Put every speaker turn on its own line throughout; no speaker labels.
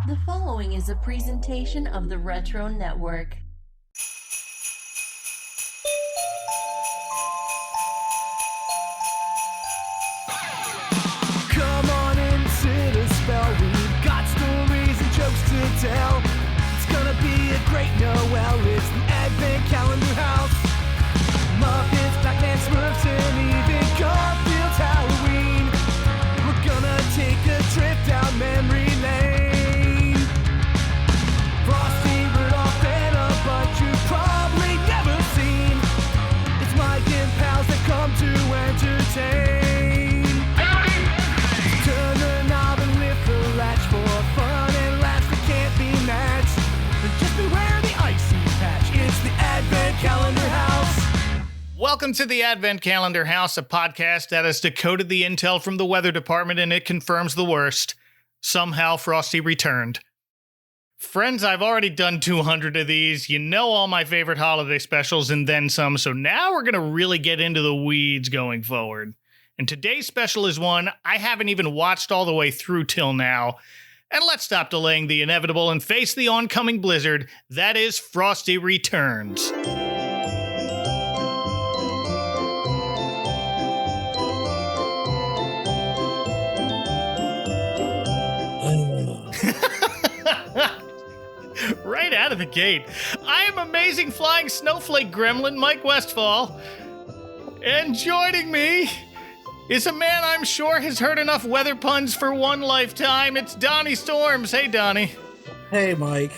The following is a presentation of the Retro Network.
Come on in, sit a spell. We've got stories and jokes to tell. It's gonna be a great Noel. It's the Advent Calendar House. Muppets, Batman, Smurfs, and even Garfield's Halloween. We're gonna take a trip down memory lane. Frosty, Rudolph, and a bunch you've probably never seen. It's Mike and pals that come to entertain. Turn the knob and lift the latch for fun and laughs that can't be matched. But just beware the icy patch. It's the Advent Calendar House.
Welcome to the Advent Calendar House, a podcast that has decoded the intel from the weather department and it confirms the worst. Somehow Frosty returned. Friends, I've already done 200 of these. You know all my favorite holiday specials and then some, so now we're going to really get into the weeds going forward. And today's special is one I haven't even watched all the way through till now. And let's stop delaying the inevitable and face the oncoming blizzard. That is Frosty Returns. Right out of the gate, I am amazing flying snowflake gremlin Mike Westfall. And joining me is a man I'm sure has heard enough weather puns for one lifetime. It's Donnie Storms. Hey, Donnie.
Hey, Mike.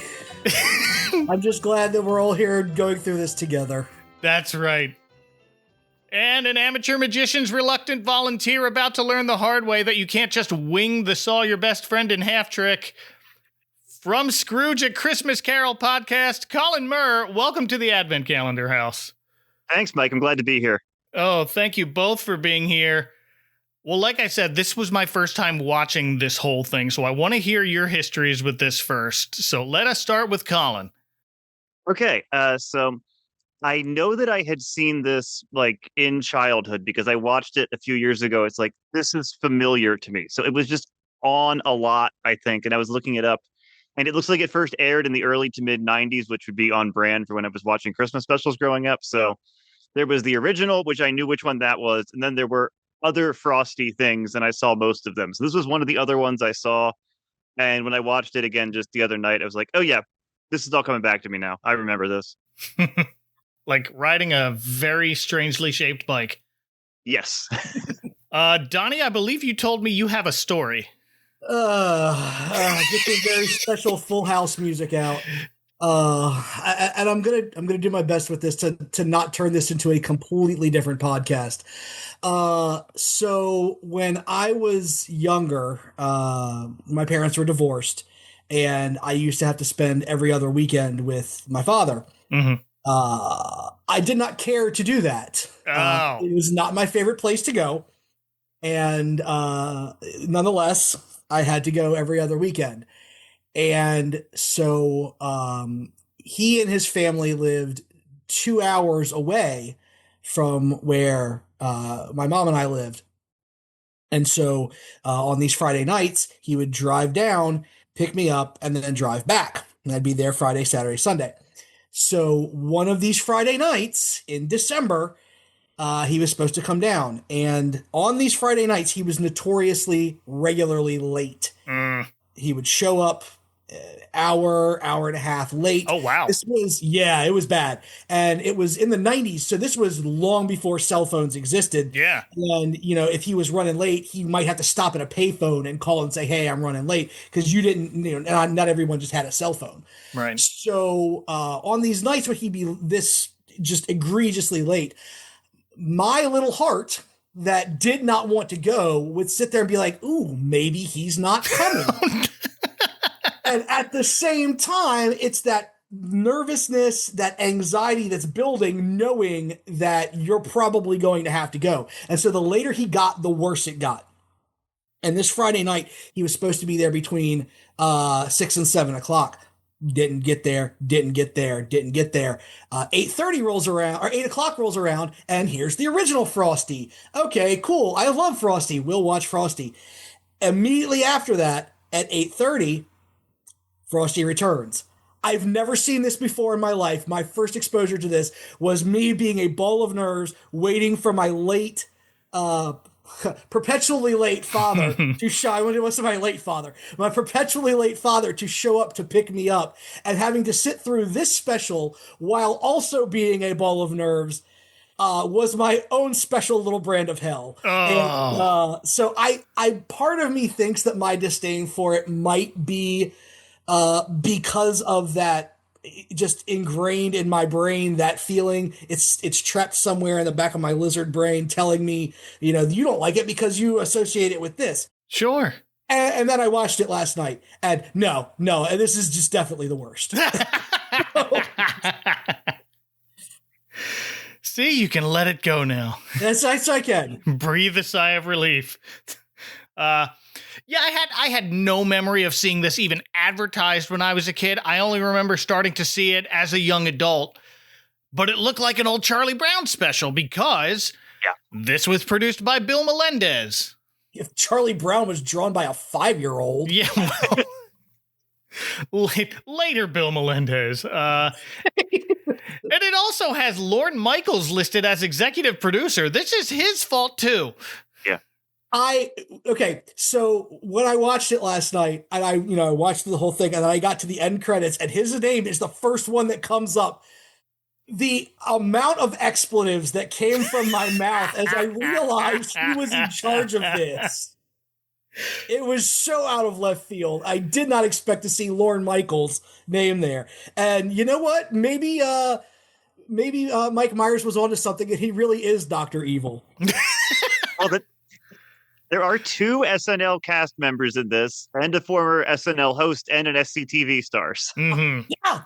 I'm just glad that we're all here going through this together.
That's right. And an amateur magician's reluctant volunteer about to learn the hard way that you can't just wing the saw your best friend in half trick. From Scrooge, a Christmas Carol podcast, Colin Murr, welcome to the Advent Calendar House.
Thanks, Mike. I'm glad to be here.
Oh, thank you both for being here. Well, like I said, this was my first time watching this whole thing, so I want to hear your histories with this first. So let us start with Colin.
Okay, so I know that I had seen this like in childhood because I watched it a few years ago. It's like, this is familiar to me. So it was just on a lot, I think, and I was looking it up. And it looks like it first aired in the early to mid 90s, which would be on brand for when I was watching Christmas specials growing up. So there was the original, which I knew which one that was. And then there were other Frosty things, and I saw most of them. So this was one of the other ones I saw. And when I watched it again just the other night, I was like, oh, yeah, this is all coming back to me now. I remember this.
Like riding a very strangely shaped bike.
Yes.
Donnie, I believe you told me you have a story.
Get the very special Full House music out. And I'm gonna do my best with this to not turn this into a completely different podcast. So when I was younger, my parents were divorced, and I used to have to spend every other weekend with my father.
Mm-hmm.
I did not care to do that. It was not my favorite place to go, and nonetheless, I had to go every other weekend. And so he and his family lived 2 hours away from where my mom and I lived. And so on these Friday nights, he would drive down, pick me up, and then drive back. And I'd be there Friday, Saturday, Sunday. So one of these Friday nights in December, he was supposed to come down. And on these Friday nights, he was notoriously regularly late. He would show up hour and a half late.
Oh, wow.
It was bad. And it was in the 90s. So this was long before cell phones existed.
Yeah.
And, if he was running late, he might have to stop at a payphone and call and say, hey, I'm running late. Because you didn't, not everyone just had a cell phone.
Right.
So on these nights when he'd be this just egregiously late, my little heart that did not want to go would sit there and be like, ooh, maybe he's not coming. And at the same time, it's that nervousness, that anxiety that's building, knowing that you're probably going to have to go. And so the later he got, the worse it got. And this Friday night, he was supposed to be there between 6 and 7 o'clock. Didn't get there. 8:30 rolls around, or 8 o'clock rolls around, and here's the original Frosty. Okay, cool. I love Frosty. We'll watch Frosty. Immediately after that, at 8:30, Frosty Returns. I've never seen this before in my life. My first exposure to this was me being a ball of nerves, waiting for my late, perpetually late father to show. I wonder what's my late father. My perpetually late father to show up to pick me up, and having to sit through this special while also being a ball of nerves. Was my own special little brand of hell.
Oh.
And, so I part of me thinks that my disdain for it might be because of that, just ingrained in my brain, that feeling. It's trapped somewhere in the back of my lizard brain telling me, you don't like it because you associate it with this.
Sure.
And then I watched it last night, and no, and this is just definitely the worst.
See, you can let it go now.
Yes, I can.
Breathe a sigh of relief. Yeah, I had no memory of seeing this even advertised when I was a kid. I only remember starting to see it as a young adult. But it looked like an old Charlie Brown special because this was produced by Bill Melendez.
If Charlie Brown was drawn by a 5-year-old.
Yeah, well, later Bill Melendez. And it also has Lorne Michaels listed as executive producer. This is his fault, too.
Okay, so when I watched it last night, and I watched the whole thing, and then I got to the end credits, and his name is the first one that comes up. The amount of expletives that came from my mouth as I realized he was in charge of this. It was so out of left field. I did not expect to see Lorne Michaels' name there. And you know what? Maybe Mike Myers was onto something, and he really is Dr. Evil.
Well, there are 2 SNL cast members in this, and a former SNL host and an SCTV stars.
Mm-hmm.
Yeah.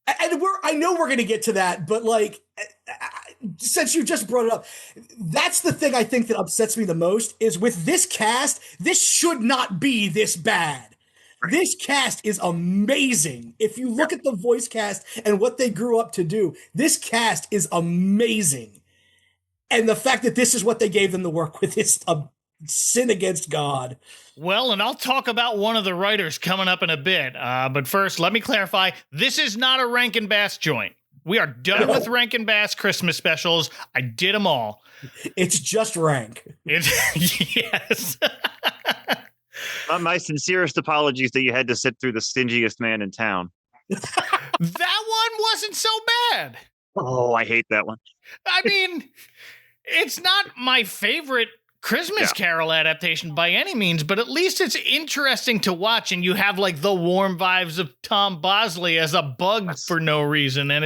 And I know we're going to get to that, but since you just brought it up, that's the thing I think that upsets me the most is with this cast, this should not be this bad. Right. This cast is amazing. If you look at the voice cast and what they grew up to do, this cast is amazing. And the fact that this is what they gave them to work with is a sin against God.
Well, and I'll talk about one of the writers coming up in a bit. But first, let me clarify, this is not a Rankin Bass joint. We are done with Rankin Bass Christmas specials. I did them all.
It's just rank.
Yes.
My sincerest apologies that you had to sit through the stingiest man in town.
That one wasn't so bad.
Oh, I hate that one.
I mean, it's not my favorite Christmas Carol adaptation by any means, but at least it's interesting to watch, and you have the warm vibes of Tom Bosley as a bug for no reason, and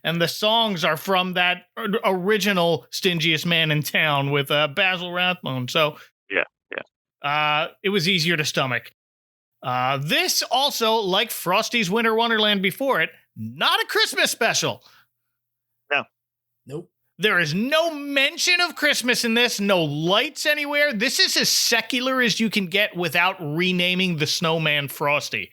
and the songs are from that original Stingiest Man in Town with Basil Rathbone. So it was easier to stomach. This also, like Frosty's Winter Wonderland before it, not a Christmas special.
No.
Nope.
There is no mention of Christmas in this, no lights anywhere. This is as secular as you can get without renaming the snowman Frosty.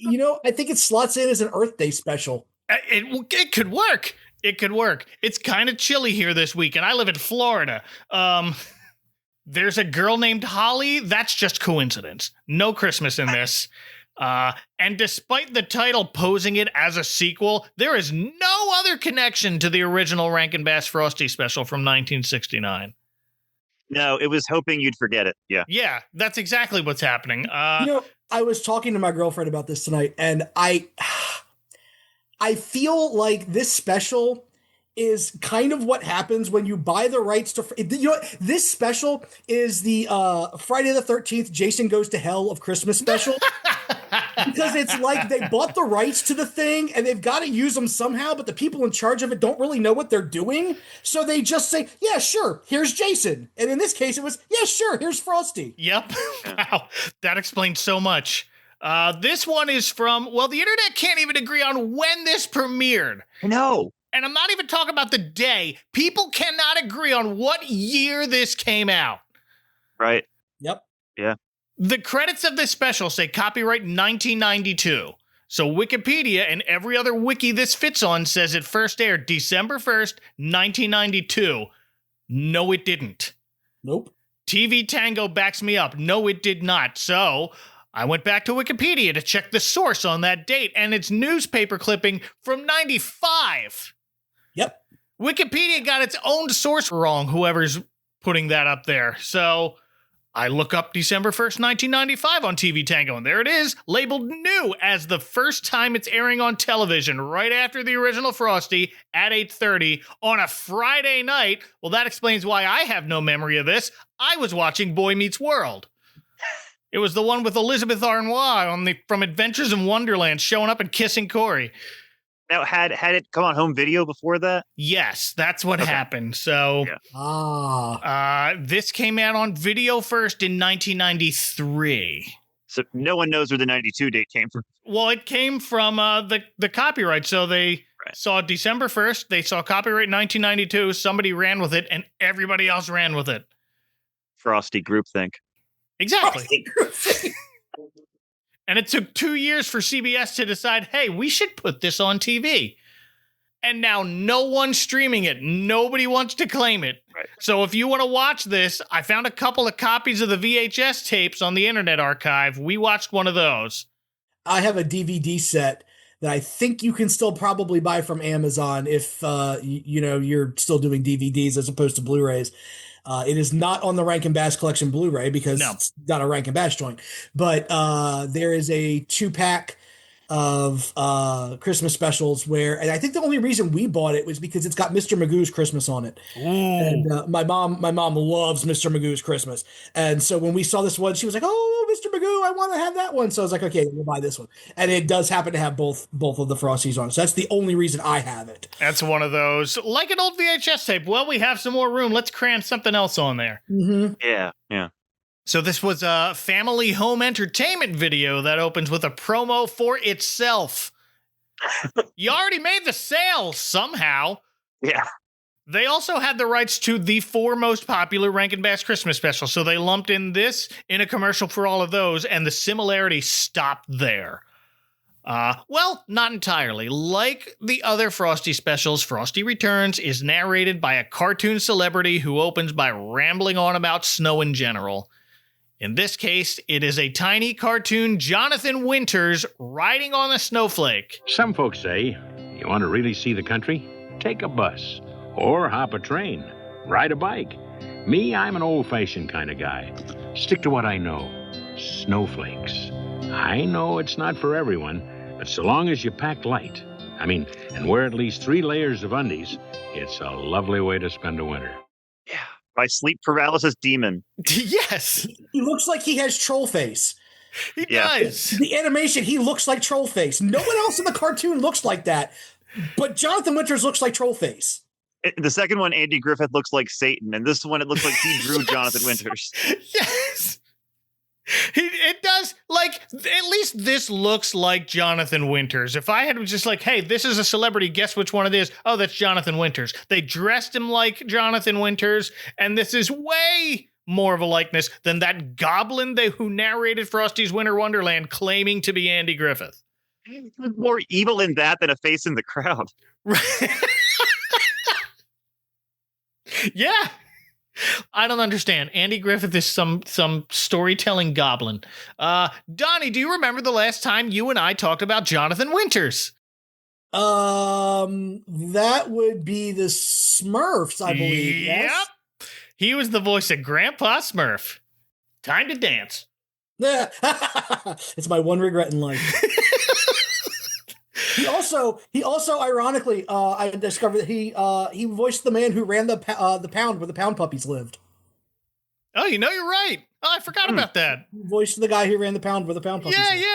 I think it slots in as an Earth Day special.
It could work. It could work. It's kind of chilly here this week, and I live in Florida. There's a girl named Holly. That's just coincidence. No Christmas in this. And despite the title posing it as a sequel, there is no other connection to the original Rankin Bass Frosty special from 1969.
No, it was hoping you'd forget it. Yeah.
Yeah, that's exactly what's happening.
I was talking to my girlfriend about this tonight, and I feel like this special is kind of what happens when you buy the rights to... this special is the Friday the 13th Jason Goes to Hell of Christmas special. Because it's like they bought the rights to the thing and they've got to use them somehow, but the people in charge of it don't really know what they're doing. So they just say, yeah, sure, here's Jason. And in this case, it was, yeah, sure, here's Frosty.
Yep. Wow. That explains so much. This one is from, the internet can't even agree on when this premiered.
No.
And I'm not even talking about the day. People cannot agree on what year this came out.
Right.
Yep.
Yeah.
The credits of this special say copyright 1992. So Wikipedia and every other wiki this fits on says it first aired December 1st, 1992. No, it didn't.
Nope.
TV Tango backs me up. No, it did not. So I went back to Wikipedia to check the source on that date, and it's newspaper clipping from 95.
Yep.
Wikipedia got its own source wrong, whoever's putting that up there. So I look up December 1st, 1995 on TV Tango, and there it is, labeled new as the first time it's airing on television, right after the original Frosty at 8:30 on a Friday night. Well, that explains why I have no memory of this. I was watching Boy Meets World. It was the one with Elizabeth Arnois from Adventures in Wonderland showing up and kissing Corey.
Now, had it come on home video before that?
Yes, that's what happened. So, this came out on video first in 1993.
So no one knows where the 92 date came from.
Well, it came from the copyright. So they saw December 1st. They saw copyright 1992. Somebody ran with it, and everybody else ran with it.
Frosty groupthink.
Exactly. And it took 2 years for CBS to decide, hey, we should put this on TV. And now no one's streaming it. Nobody wants to claim it.
Right.
So if you want to watch this, I found a couple of copies of the VHS tapes on the Internet Archive. We watched one of those.
I have a DVD set that I think you can still probably buy from Amazon if you're still doing DVDs as opposed to Blu-rays. It is not on the Rankin Bass Collection Blu-ray because it's not a Rankin Bass joint. But there is a 2-pack of Christmas specials and I think the only reason we bought it was because it's got Mr. Magoo's Christmas on it. Ooh. And my mom loves Mr. Magoo's Christmas. And so when we saw this one, she was like, "Oh, Mr. Magoo, I want to have that one." So I was like, "Okay, we'll buy this one." And it does happen to have both of the Frosties on it. So that's the only reason I have it.
That's one of those, like an old VHS tape. Well, we have some more room. Let's cram something else on there.
Mm-hmm.
Yeah.
So this was a family home entertainment video that opens with a promo for itself. You already made the sale somehow.
Yeah.
They also had the rights to the 4 most popular Rankin Bass Christmas specials, so they lumped in this in a commercial for all of those, and the similarity stopped there. Well, not entirely. Like the other Frosty specials, Frosty Returns is narrated by a cartoon celebrity who opens by rambling on about snow in general. In this case, it is a tiny cartoon Jonathan Winters riding on a snowflake.
Some folks say, you want to really see the country? Take a bus, or hop a train, ride a bike. Me, I'm an old-fashioned kind of guy. Stick to what I know, snowflakes. I know it's not for everyone, but so long as you pack light, and wear at least 3 layers of undies, it's a lovely way to spend a winter.
Yeah. By sleep paralysis demon.
Yes.
He looks like he has troll face.
He does.
The animation, he looks like troll face. No one else in the cartoon looks like that. But Jonathan Winters looks like troll face.
The second one, Andy Griffith looks like Satan. And this one, it looks like he drew Jonathan Winters.
Yes. It does, at least this looks like Jonathan Winters. If I had just hey, this is a celebrity, guess which one it is? Oh, that's Jonathan Winters. They dressed him like Jonathan Winters, and this is way more of a likeness than that goblin who narrated Frosty's Winter Wonderland claiming to be Andy Griffith.
He's more evil in that than a face in the crowd.
Right. Yeah. I don't understand. Andy Griffith is some storytelling goblin. Donnie, do you remember the last time you and I talked about Jonathan Winters?
That would be the Smurfs, I believe.
Yep.
Yes?
He was the voice of Grandpa Smurf. Time to dance.
It's my one regret in life. He also, ironically, I discovered that he voiced the man who ran the pound where the pound puppies lived.
Oh, you're right. Oh, I forgot about that.
He voiced the guy who ran the pound where the pound puppies lived.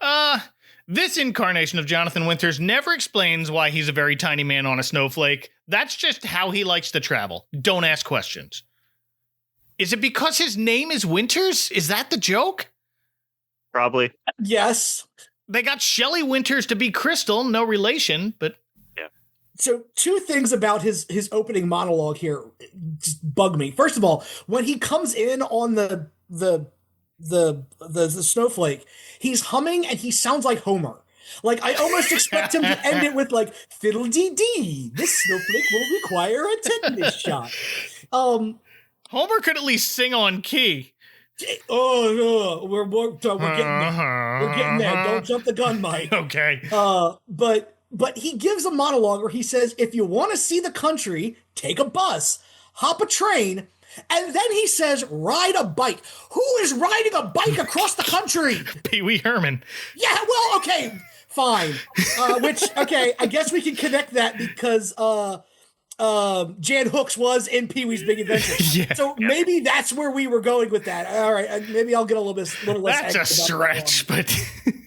Yeah. This incarnation of Jonathan Winters never explains why he's a very tiny man on a snowflake. That's just how he likes to travel. Don't ask questions. Is it because his name is Winters? Is that the joke?
Probably.
Yes.
They got Shelley Winters to be Crystal, no relation, but
yeah.
So 2 things about his opening monologue here just bug me. First of all, when he comes in on the snowflake, he's humming and he sounds like Homer. I almost expect him to end it with fiddle-dee-dee. This snowflake will require a tetanus shot.
Homer could at least sing on key.
Oh no, we're getting there. We're getting there. Don't jump the gun, Mike.
Okay.
But he gives a monologue where he says, if you want to see the country, take a bus, hop a train, and then he says, ride a bike. Who is riding a bike across the country?
Pee Wee Herman.
Yeah, well, okay, fine. I guess we can connect that because Jan Hooks was in Pee Wee's Big Adventure.
Yeah.
So maybe that's where we were going with that. All right, maybe I'll get a little less.
That's a stretch, but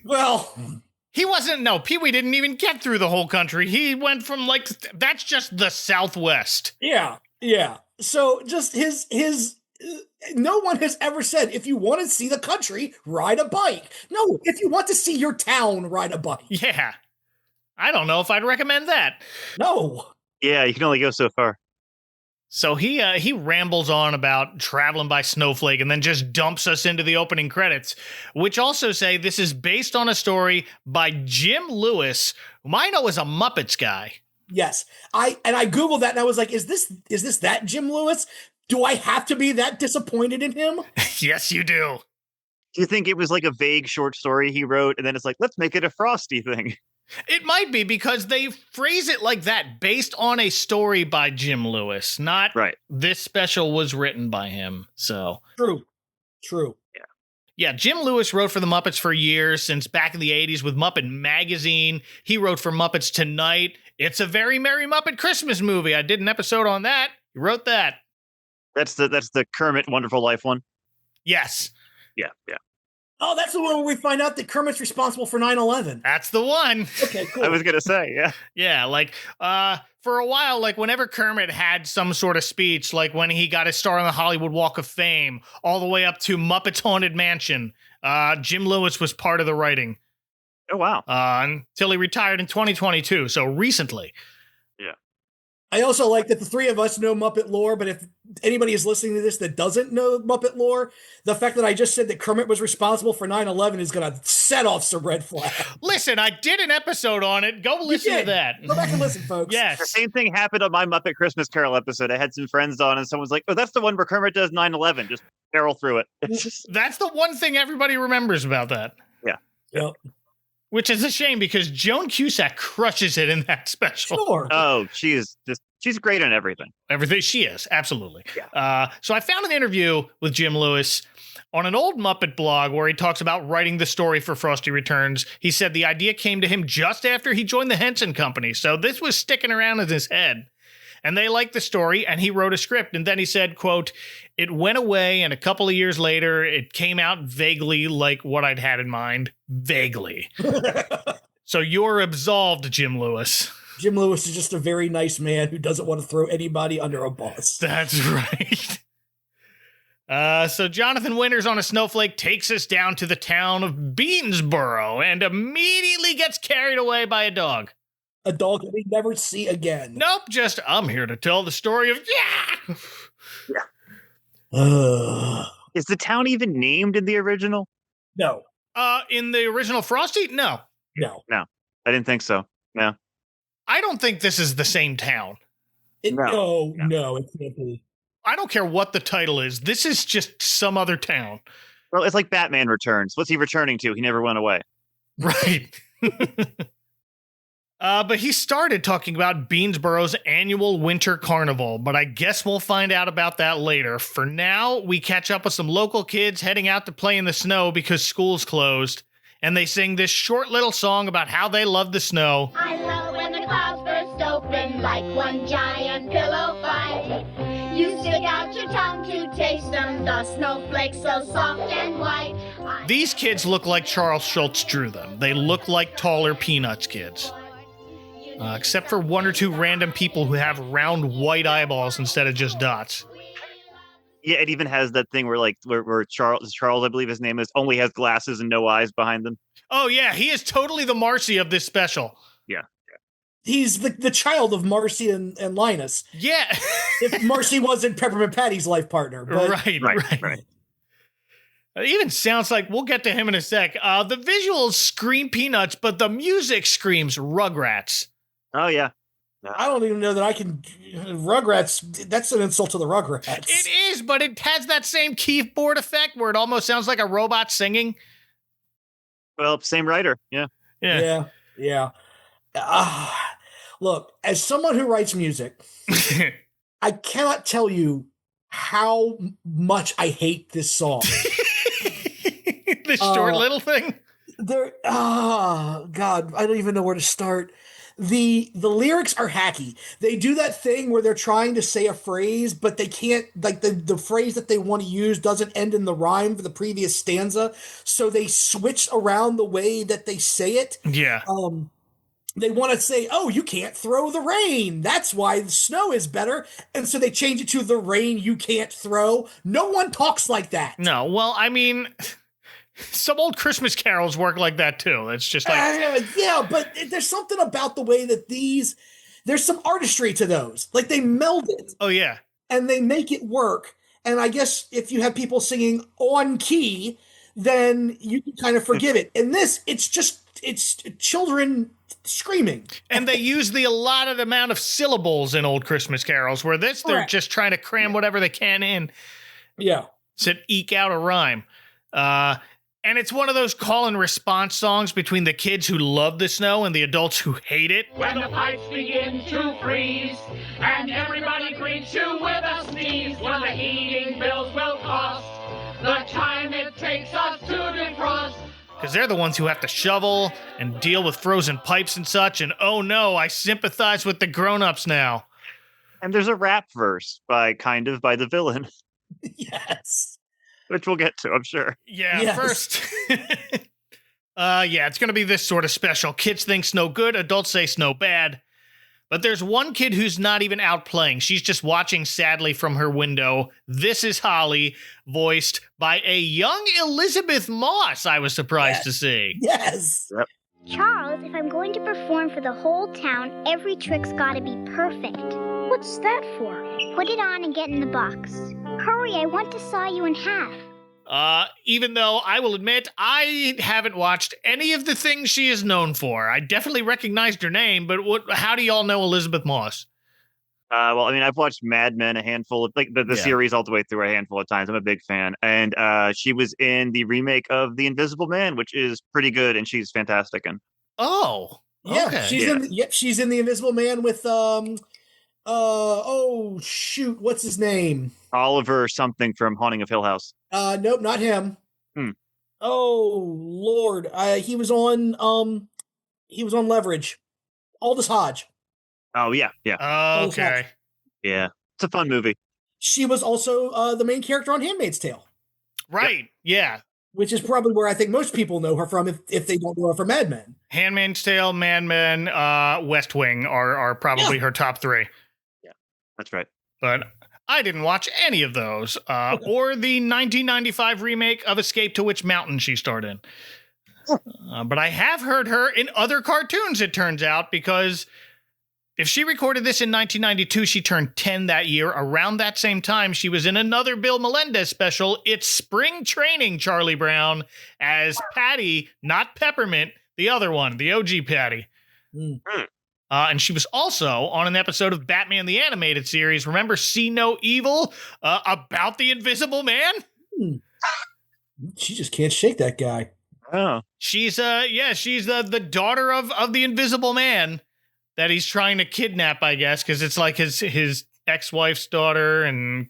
well,
he wasn't. No, Pee Wee didn't even get through the whole country. He went from that's just the Southwest.
Yeah. So just his. No one has ever said, if you want to see the country, ride a bike. No, if you want to see your town, ride a bike.
Yeah. I don't know if I'd recommend that.
No.
Yeah, you can only go so far.
So he rambles on about traveling by snowflake and then just dumps us into the opening credits, which also say this is based on a story by Jim Lewis, whom I know is a Muppets guy.
Yes. I Googled that and I was like, is this that Jim Lewis? Do I have to be that disappointed in him?
Yes, you do.
Do you think it was like a vague short story he wrote and then it's like, let's make it a Frosty thing?
It might be because they phrase it like that, based on a story by Jim Lewis, not
right.
This special was written by him. So
True.
Yeah, Jim Lewis wrote for the Muppets for years, since back in the 80s with Muppet Magazine. He wrote for Muppets Tonight. It's a Very Merry Muppet Christmas Movie. I did an episode on that. He wrote that.
That's the Kermit Wonderful Life one?
Yes.
Yeah.
Oh, that's the one where we find out that Kermit's responsible for 9/11.
That's the one.
Okay, cool.
I was going to say, yeah.
Yeah, for a while, whenever Kermit had some sort of speech, like when he got his star on the Hollywood Walk of Fame, all the way up to Muppets Haunted Mansion, Jim Lewis was part of the writing.
Oh, wow.
Until he retired in 2022, so recently.
Yeah.
I also like that the three of us know Muppet lore, but if anybody is listening to this that doesn't know Muppet lore, the fact that I just said that Kermit was responsible for 9/11 is going to set off some red flags.
Listen, I did an episode on it. Go listen to that.
Go back and listen, folks.
Yes.
The same thing happened on my Muppet Christmas Carol episode. I had some friends on and someone's like, oh, that's the one where Kermit does 9/11. Just barrel through it.
That's the one thing everybody remembers about that.
Yeah.
Yep.
Which is a shame because Joan Cusack crushes it in that special.
Sure.
Oh, she's great on everything.
Everything she is, absolutely.
Yeah.
So I found an interview with Jim Lewis on an old Muppet blog where he talks about writing the story for Frosty Returns. He said the idea came to him just after he joined the Henson Company, so this was sticking around in his head. And they liked the story, and he wrote a script. And then he said, quote, it went away, and a couple of years later, it came out vaguely like what I'd had in mind. Vaguely. So you're absolved, Jim Lewis.
Jim Lewis is just a very nice man who doesn't want to throw anybody under a bus.
That's right. So Jonathan Winters on a snowflake takes us down to the town of Beansboro and immediately gets carried away by a dog.
A dog that we never see again.
Nope, just I'm here to tell the story of
Is the town even named in the original?
No.
In the original Frosty? No.
I didn't think so. No.
I don't think this is the same town.
No, it can't be.
I don't care what the title is. This is just some other town.
Well, it's like Batman Returns. What's he returning to? He never went away.
Right. But he started talking about Beansboro's annual winter carnival, but I guess we'll find out about that later. For now, we catch up with some local kids heading out to play in the snow because school's closed, and they sing this short little song about how they love the snow.
I love when the clouds burst open like one giant pillow fight. You stick out your tongue to taste them, the snowflakes so soft and white.
These kids look like Charles Schultz drew them. They look like taller Peanuts kids. Except for one or two random people who have round white eyeballs instead of just dots.
Yeah, it even has that thing where Charles, I believe his name is, only has glasses and no eyes behind them.
Oh yeah, he is totally the Marcy of this special.
Yeah.
He's the child of Marcy and Linus.
Yeah.
If Marcy wasn't Peppermint Patty's life partner. But
Right. It even sounds like, we'll get to him in a sec. The visuals scream Peanuts, but the music screams Rugrats.
Oh, yeah.
I don't even know that I can. Rugrats, that's an insult to the Rugrats.
It is, but it has that same keyboard effect where it almost sounds like a robot singing.
Well, same writer. Yeah.
Yeah. Look, as someone who writes music, I cannot tell you how much I hate this song.
This short little thing.
God, I don't even know where to start. The lyrics are hacky. They do that thing where they're trying to say a phrase, but they can't, like the phrase that they want to use doesn't end in the rhyme for the previous stanza. So they switch around the way that they say it.
Yeah.
They want to say, oh, you can't throw the rain. That's why the snow is better. And so they change it to the rain you can't throw. No one talks like that.
No, well, I mean, some old Christmas carols work like that too. It's just like...
yeah, but there's something about the way that there's some artistry to those. Like they meld it.
Oh, yeah.
And they make it work. And I guess if you have people singing on key, then you can kind of forgive it. In this, it's children screaming.
And they use the allotted amount of syllables in old Christmas carols, where they're just trying to cram whatever they can in.
Yeah.
To eke out a rhyme. And it's one of those call and response songs between the kids who love the snow and the adults who hate it.
When the pipes begin to freeze and everybody greets you with a sneeze, when the heating bills will cost the time it takes us to defrost.
Because they're the ones who have to shovel and deal with frozen pipes and such. And oh no, I sympathize with the grown-ups now.
And there's a rap verse by the villain.
Yes.
Which we'll get to, I'm sure.
Yeah,
yes.
First. It's going to be this sort of special. Kids think snow good, adults say snow bad. But there's one kid who's not even out playing. She's just watching sadly from her window. This is Holly, voiced by a young Elizabeth Moss, I was surprised to see.
Yes.
Yep.
Charles, if I'm going to perform for the whole town, every trick's gotta be perfect. What's that for? Put it on and get in the box. Hurry, I want to saw you in half.
Even though I will admit I haven't watched any of the things she is known for. I definitely recognized her name, but how do y'all know Elizabeth Moss?
Well, I mean, I've watched Mad Men a handful of, the series all the way through a handful of times. I'm a big fan. And she was in the remake of The Invisible Man, which is pretty good, and she's fantastic. And
oh,
yeah,
okay.
she's in The Invisible Man with what's his name?
Oliver something from Haunting of Hill House.
Nope, not him. Oh Lord, he was on Leverage. Aldous Hodge.
Oh yeah.
Okay.
Yeah, it's a fun movie.
She was also the main character on Handmaid's Tale.
Right. Yep. Yeah.
Which is probably where I think most people know her from if they don't know her from Mad Men.
Handmaid's Tale, Mad Men, West Wing are probably her top three.
Yeah, that's right.
But I didn't watch any of those, or the 1995 remake of Escape to Witch Mountain she starred in. But I have heard her in other cartoons, it turns out, because if she recorded this in 1992, she turned 10 that year. Around that same time, she was in another Bill Melendez special, It's Spring Training, Charlie Brown, as Patty, not Peppermint, the other one, the OG Patty. And she was also on an episode of Batman the Animated Series. Remember See No Evil? About the Invisible Man?
She just can't shake that guy.
Oh.
She's the daughter of the Invisible Man that he's trying to kidnap, I guess, because it's like his ex-wife's daughter and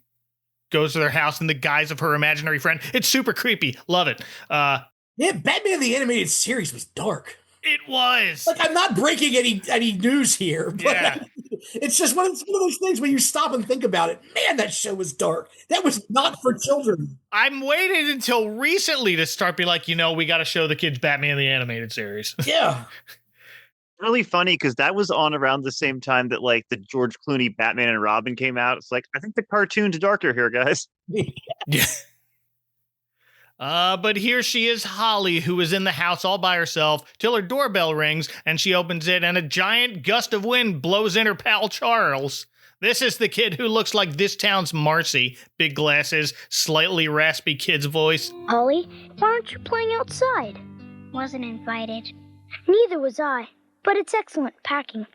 goes to their house in the guise of her imaginary friend. It's super creepy. Love it.
Batman the Animated Series was dark.
It was.
Like, I'm not breaking any news here, but it's just one of those things when you stop and think about it. Man, that show was dark. That was not for children.
I'm waiting until recently to start be like, we got to show the kids Batman the Animated Series.
Yeah.
Really funny because that was on around the same time that the George Clooney Batman and Robin came out. It's like, I think the cartoon's darker here, guys.
Yeah. But here she is, Holly, who is in the house all by herself till her doorbell rings and she opens it and a giant gust of wind blows in her pal Charles. This is the kid who looks like this town's Marcy. Big glasses, slightly raspy kid's voice.
Holly, why aren't you playing outside? Wasn't invited. Neither was I. but it's excellent packing.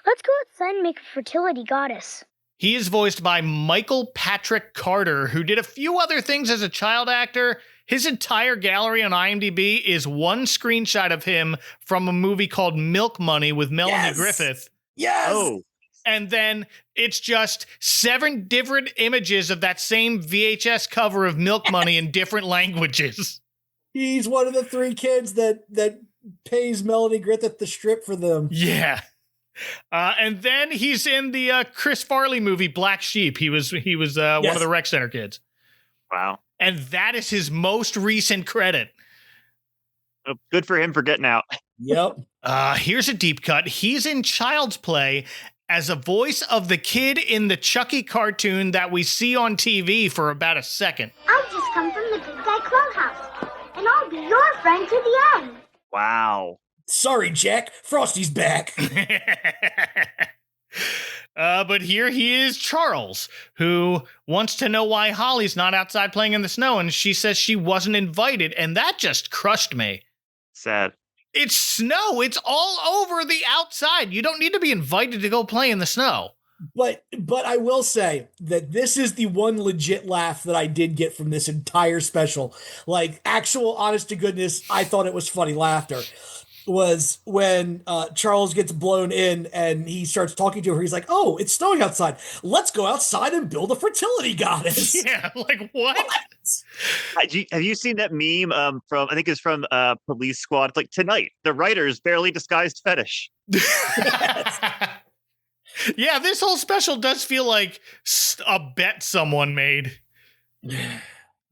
Let's go outside and make a fertility goddess.
He is voiced by Michael Patrick Carter, who did a few other things as a child actor. His entire gallery on IMDb is one screenshot of him from a movie called Milk Money with Melanie Griffith.
Yes!
Oh.
And then it's just 7 different images of that same VHS cover of Milk Money in different languages.
He's one of the 3 kids that pays Melanie Griffith to strip for them.
Yeah. And then he's in the Chris Farley movie Black Sheep. He was one of the Rec Center kids.
Wow.
And that is his most recent credit.
Oh, good for him for getting out.
Yep.
Here's a deep cut. He's in Child's Play as a voice of the kid in the Chucky cartoon that we see on TV for about a second.
I've just come from the Big Guy Clubhouse, and I'll be your friend to the end.
Wow.
Sorry, Jack. Frosty's back.
But here he is, Charles, who wants to know why Holly's not outside playing in the snow, and she says she wasn't invited, and that just crushed me.
Sad.
It's snow. It's all over the outside. You don't need to be invited to go play in the snow.
But I will say that this is the one legit laugh that I did get from this entire special. Like, actual, honest to goodness, I thought it was funny laughter. Was when Charles gets blown in and he starts talking to her. He's like, "Oh, it's snowing outside. Let's go outside and build a fertility goddess."
Yeah, like what?
Have you seen that meme from, I think it's from Police Squad? It's like, tonight, the writer's barely disguised fetish.
Yeah, this whole special does feel like a bet someone made.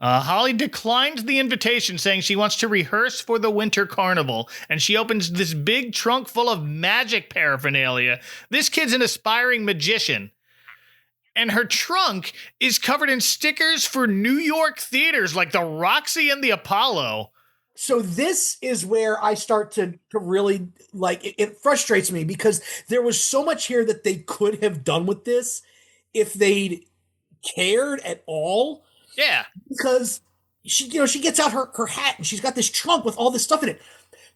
Holly declines the invitation, saying she wants to rehearse for the winter carnival, and she opens this big trunk full of magic paraphernalia. This kid's an aspiring magician, and her trunk is covered in stickers for New York theaters like the Roxy and the Apollo.
So this is where I start to really, like, it frustrates me because there was so much here that they could have done with this if they'd cared at all.
Yeah.
Because she gets out her hat and she's got this trunk with all this stuff in it.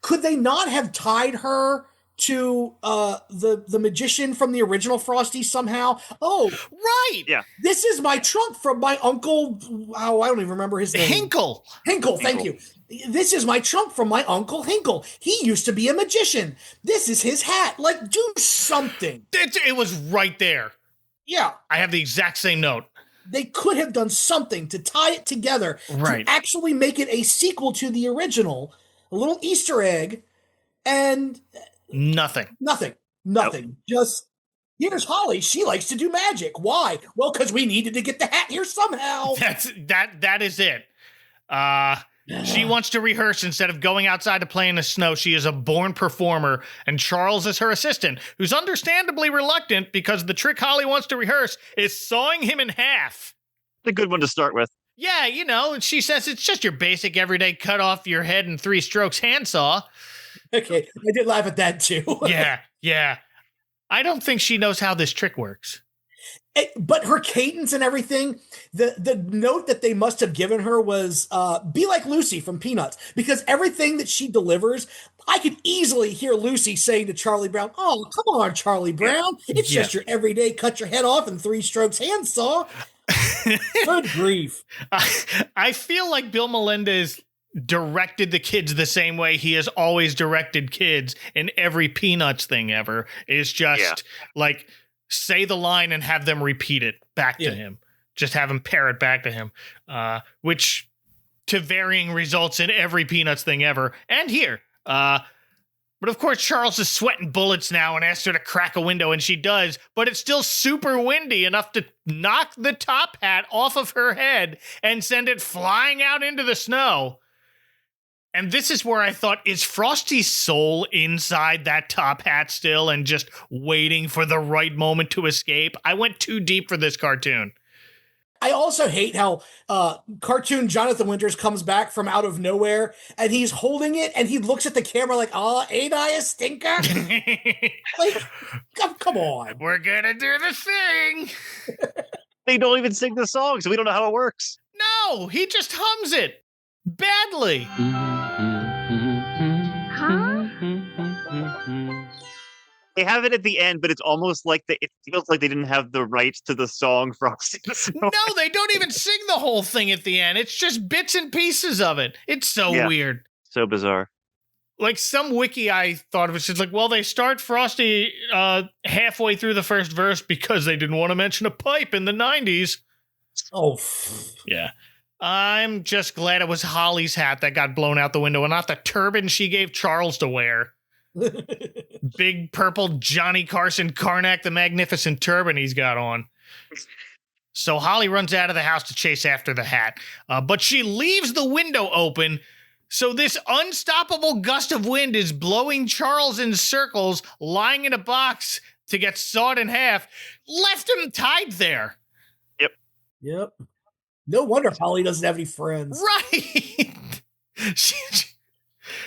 Could they not have tied her to the magician from the original Frosty somehow? Oh,
right.
Yeah.
This is my trunk from my uncle. Oh, I don't even remember his name.
Hinkle.
Thank you. This is my trunk from my Uncle Hinkle. He used to be a magician. This is his hat. Like, do something.
It was right there.
Yeah.
I have the exact same note.
They could have done something to tie it together,
right,
to actually make it a sequel to the original, a little Easter egg, and
nothing.
Nope. Just, here's Holly. She likes to do magic. Why? Well, because we needed to get the hat here somehow.
That is it. She wants to rehearse instead of going outside to play in the snow. She is a born performer, and Charles is her assistant, who's understandably reluctant because the trick Holly wants to rehearse is sawing him in half.
A good one to start with.
Yeah, and she says it's just your basic everyday cut off your head in 3 strokes handsaw.
Okay, I did laugh at that too.
Yeah. I don't think she knows how this trick works.
But her cadence and everything, the note that they must have given her was, be like Lucy from Peanuts, because everything that she delivers, I could easily hear Lucy saying to Charlie Brown, "Oh, come on, Charlie Brown. It's just your everyday cut your head off in 3 strokes handsaw." Good grief.
I feel like Bill Melendez directed the kids the same way he has always directed kids in every Peanuts thing ever. Is just like, say the line and have them repeat it back to him. Just have him parrot back to him, which to varying results in every Peanuts thing ever. And here. But of course, Charles is sweating bullets now and asks her to crack a window, and she does, but it's still super windy enough to knock the top hat off of her head and send it flying out into the snow. And this is where I thought, is Frosty's soul inside that top hat still and just waiting for the right moment to escape? I went too deep for this cartoon.
I also hate how cartoon Jonathan Winters comes back from out of nowhere and he's holding it and he looks at the camera like, "Oh, ain't I a stinker?" Like, come on.
We're gonna do the thing.
They don't even sing the song, so we don't know how it works.
No, he just hums it badly.
Huh?
they have it at the end, but it's almost like it feels like they didn't have the rights to the song Frosty the Snowman.
No, they don't even sing the whole thing at the end. It's just bits and pieces of it. It's so weird.
So bizarre.
Like some wiki I thought of, it's just like, well, they start Frosty halfway through the first verse because they didn't want to mention a pipe in the 90s.
Oh.
Yeah. I'm just glad it was Holly's hat that got blown out the window and not the turban she gave Charles to wear. Big purple Johnny Carson Karnak the Magnificent turban he's got on. So Holly runs out of the house to chase after the hat, but she leaves the window open. So this unstoppable gust of wind is blowing Charles in circles, lying in a box to get sawed in half, left him tied there.
Yep. No wonder Holly doesn't have any friends.
Right.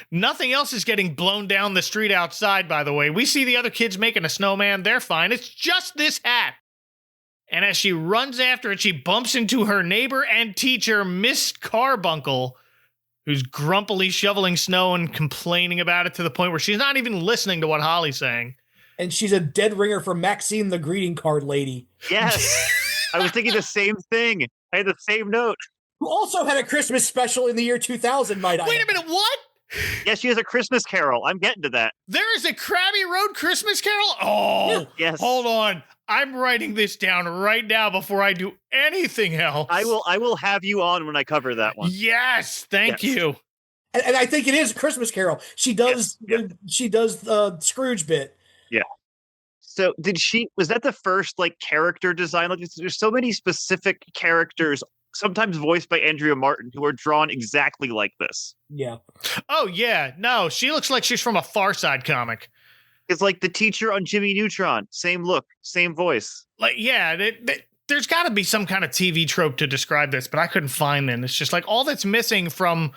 Nothing else is getting blown down the street outside, by the way. We see the other kids making a snowman. They're fine. It's just this hat. And as she runs after it, she bumps into her neighbor and teacher, Miss Carbuncle, who's grumpily shoveling snow and complaining about it to the point where she's not even listening to what Holly's saying.
And she's a dead ringer for Maxine, the greeting card lady.
Yes. I was thinking the same thing. I had the same note.
Who also had a Christmas special in the year 2000, might I?
Wait a minute, what?
Yeah, she has a Christmas Carol. I'm getting to that.
There is a Krabby Road Christmas Carol? Oh,
yes.
Hold on. I'm writing this down right now before I do anything else.
I will have you on when I cover that one.
Yes, thank you.
And I think it is a Christmas Carol. She does she does the Scrooge bit.
Yeah. So was that the first like character design? Like there's so many specific characters, sometimes voiced by Andrea Martin, who are drawn exactly like this.
Yeah.
Oh yeah. No, she looks like she's from a Far Side comic.
It's like the teacher on Jimmy Neutron. Same look, same voice.
Like, yeah, there's got to be some kind of TV trope to describe this, but I couldn't find them. It's just like all that's missing from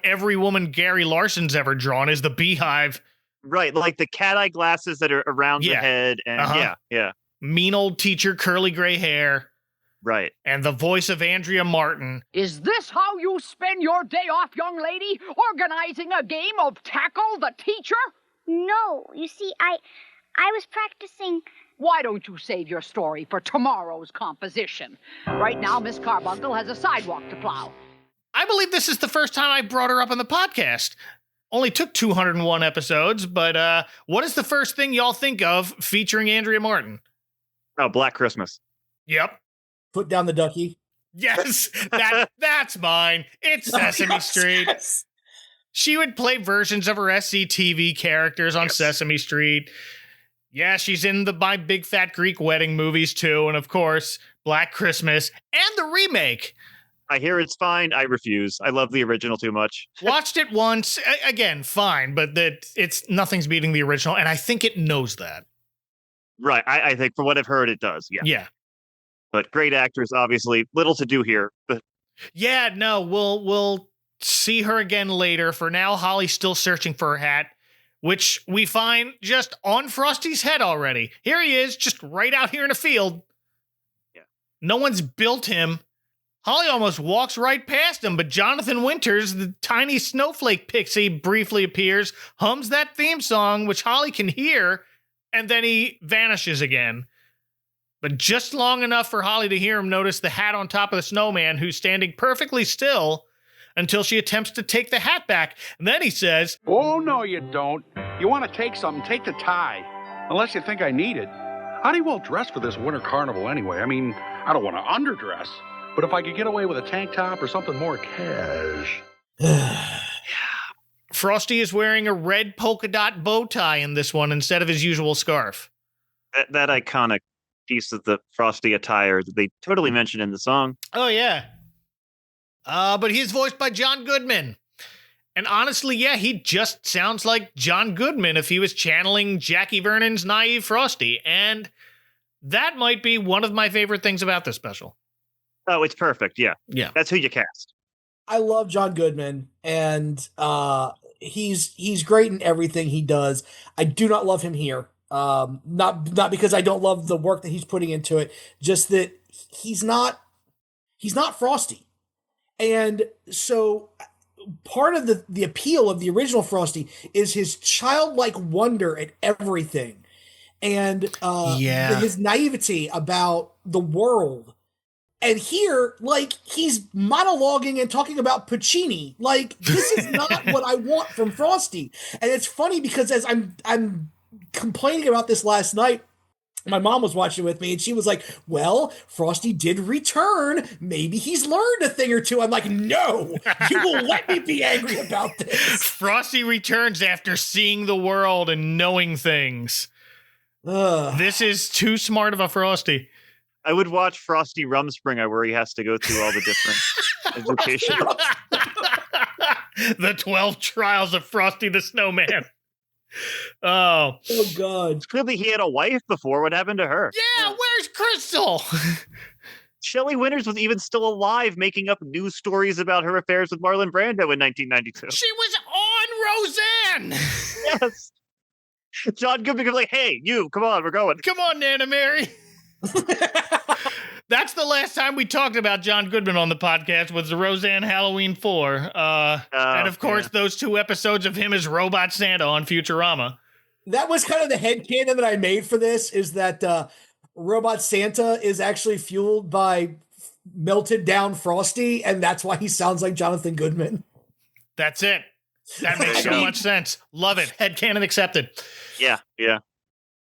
every woman Gary Larson's ever drawn is the beehive.
Right, like the cat eye glasses that are around the head. And yeah.
Mean old teacher, curly gray hair.
Right.
And the voice of Andrea Martin.
Is this how you spend your day off, young lady? Organizing a game of Tackle the Teacher?
No, you see, I was practicing.
Why don't you save your story for tomorrow's composition? Right now, Miss Carbuncle has a sidewalk to plow.
I believe this is the first time I brought her up on the podcast. Only took 201 episodes, but what is the first thing y'all think of featuring Andrea Martin?
Oh, Black Christmas.
Yep.
Put down the ducky.
Yes, that's mine. It's Sesame Street. Yes. She would play versions of her SCTV characters on Sesame Street. Yeah, she's in the My Big Fat Greek Wedding movies too, and of course, Black Christmas and the remake.
I hear it's fine. I refuse. I love the original too much.
Watched it once. Again, fine, but nothing's beating the original, and I think it knows that.
Right. I think from what I've heard, it does. Yeah.
Yeah.
But great actors, obviously. Little to do here. But
yeah, no, we'll see her again later. For now, Holly's still searching for her hat, which we find just on Frosty's head already. Here he is, just right out here in a field.
Yeah.
No one's built him. Holly almost walks right past him, but Jonathan Winters, the tiny snowflake pixie, briefly appears, hums that theme song, which Holly can hear, and then he vanishes again. But just long enough for Holly to hear him notice the hat on top of the snowman, who's standing perfectly still until she attempts to take the hat back. And then he says,
"Oh, no, you don't. You want to take something, take the tie. Unless you think I need it. How do you well dress for this winter carnival anyway? I mean, I don't want to underdress. But if I could get away with a tank top or something more cash."
Frosty is wearing a red polka dot bow tie in this one instead of his usual scarf.
That iconic piece of the Frosty attire that they totally mentioned in the song.
Oh, yeah. But he's voiced by John Goodman. And honestly, yeah, he just sounds like John Goodman if he was channeling Jackie Vernon's naive Frosty. And that might be one of my favorite things about this special.
Oh, it's perfect. Yeah.
Yeah.
That's who you cast.
I love John Goodman, and he's great in everything he does. I do not love him here. Not because I don't love the work that he's putting into it, just that he's not Frosty. And so part of the appeal of the original Frosty is his childlike wonder at everything. and
Yeah.
his naivety about the world. And here, like, he's monologuing and talking about Puccini. Like, this is not what I want from Frosty. And it's funny because as I'm complaining about this last night, my mom was watching with me and she was like, well, Frosty did return. Maybe he's learned a thing or two. I'm like, no, you will let me be angry about this.
Frosty returns after seeing the world and knowing things. This is too smart of a Frosty.
I would watch Frosty Rumspringa where he has to go through all the different education.
The 12 trials of Frosty the Snowman. Oh
God.
Clearly he had a wife before. What happened to her?
Yeah, where's Crystal?
Shelley Winters was even still alive making up news stories about her affairs with Marlon Brando in 1992.
She was on Roseanne.
Yes. John Goodman was like, hey, you, come on, we're going.
Come on, Nana Mary. That's the last time we talked about John Goodman on the podcast was the Roseanne Halloween 4. And of course, those 2 episodes of him as Robot Santa on Futurama.
That was kind of the headcanon that I made for this, is that Robot Santa is actually fueled by melted down Frosty, and that's why he sounds like Jonathan Goodman.
That's it. That makes so much sense. Love it. Headcanon accepted.
Yeah.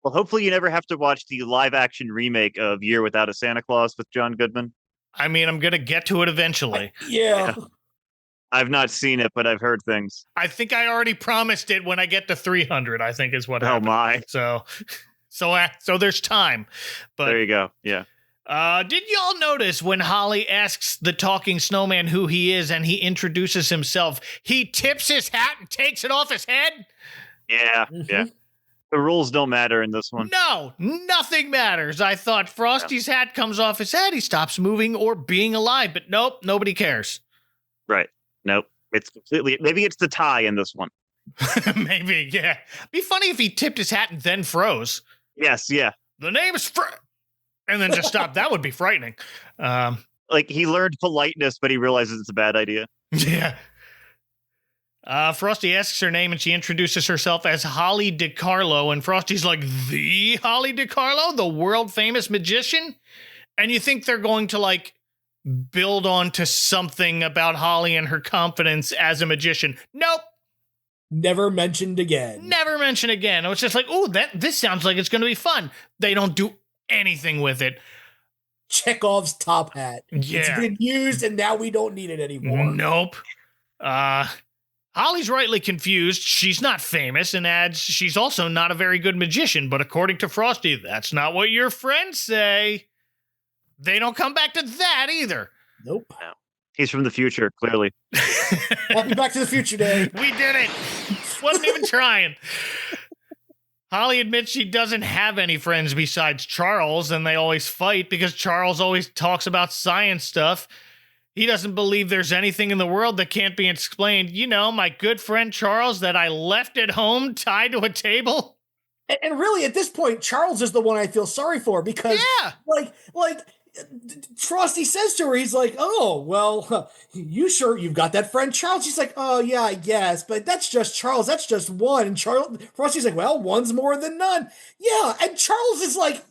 Well, hopefully you never have to watch the live-action remake of Year Without a Santa Claus with John Goodman.
I mean, I'm going to get to it eventually.
Yeah.
I've not seen it, but I've heard things.
I think I already promised it when I get to 300, I think is what happened.
Oh, my.
So there's time. But
there you go. Yeah.
Did y'all notice when Holly asks the talking snowman who he is and he introduces himself, he tips his hat and takes it off his head?
Yeah. Yeah. The rules don't matter in this one.
No, nothing matters. I thought Frosty's hat comes off his head, he stops moving or being alive, but nope, nobody cares.
Right. Nope. It's completely, maybe it's the tie in this one.
Maybe, yeah. Be funny if he tipped his hat and then froze.
Yes, yeah.
The name's and then just stopped. That would be frightening.
Like he learned politeness, but he realizes it's a bad idea.
Yeah. Frosty asks her name and she introduces herself as Holly DiCarlo. And Frosty's like, the Holly DiCarlo, the world famous magician? And you think they're going to like build on to something about Holly and her confidence as a magician. Nope.
Never mentioned again.
Never mentioned again. I was just like, oh, this sounds like it's going to be fun. They don't do anything with it.
Chekhov's top hat.
Yeah.
It's been used and now we don't need it anymore.
Nope. Holly's rightly confused. She's not famous and adds she's also not a very good magician, but according to Frosty, that's not what your friends say. They don't come back to that either.
Nope.
No. He's from the future, clearly.
Happy Back to the Future Day.
We did it. Wasn't even trying. Holly admits she doesn't have any friends besides Charles, and they always fight because Charles always talks about science stuff. He doesn't believe there's anything in the world that can't be explained. You know, my good friend Charles that I left at home tied to a table.
And really, at this point, Charles is the one I feel sorry for because, like Frosty says to her, he's like, "Oh, well, you sure you've got that friend Charles?" She's like, "Oh yeah, I guess, but that's just Charles. That's just one." And Frosty's like, "Well, one's more than none." Yeah, and Charles is like